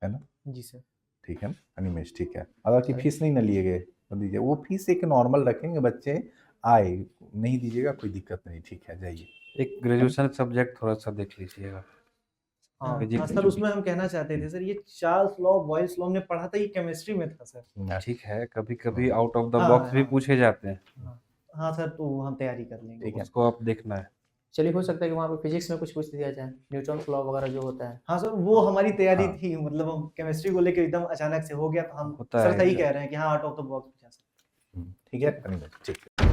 Speaker 1: है ना।
Speaker 2: जी सर।
Speaker 1: ठीक है ना अनिमेश, ठीक है। अगर की
Speaker 4: सर।
Speaker 1: फीस नहीं ना लिए गए तो दीजिए, वो फीस एक नॉर्मल रखेंगे, बच्चे आए नहीं दीजिएगा कोई दिक्कत नहीं, ठीक है जाइए।
Speaker 3: एक ग्रेजुएशन सब्जेक्ट थोड़ा सा देख लीजिएगा।
Speaker 2: हाँ
Speaker 3: फिजिक्स
Speaker 2: हाँ, सर उसमें हम कहना चाहते थे सर, ये चार्ल्स लॉ बॉयल्स लॉ हमने पढ़ा था, ये केमिस्ट्री में था सर।
Speaker 3: ठीक है, कभी कभी आउट ऑफ द
Speaker 2: हाँ,
Speaker 3: बॉक्स भी
Speaker 2: हाँ।
Speaker 3: पूछे जाते हैं,
Speaker 2: हाँ हाँ सर, तो वो हम तैयारी कर लेंगे।
Speaker 1: ठीक है।
Speaker 3: उसको आप देखना है।
Speaker 4: चलिए हो सकता है कि वहाँ पे फिजिक्स में कुछ पूछ दिया जाए, न्यूटन लॉ वगैरह जो होता है।
Speaker 2: हाँ सर, वो हमारी तैयारी
Speaker 1: हाँ।
Speaker 2: थी, मतलब हम केमिस्ट्री को लेकर एकदम अचानक से हो गया, तो हम
Speaker 3: होता
Speaker 2: सर
Speaker 3: है
Speaker 2: सही
Speaker 3: ऐसा।
Speaker 2: कह रहे हैं कि हाँ आउट ऑफ द बॉक्स पूछा सर।
Speaker 1: ठीक है अनिमेश, ठीक है।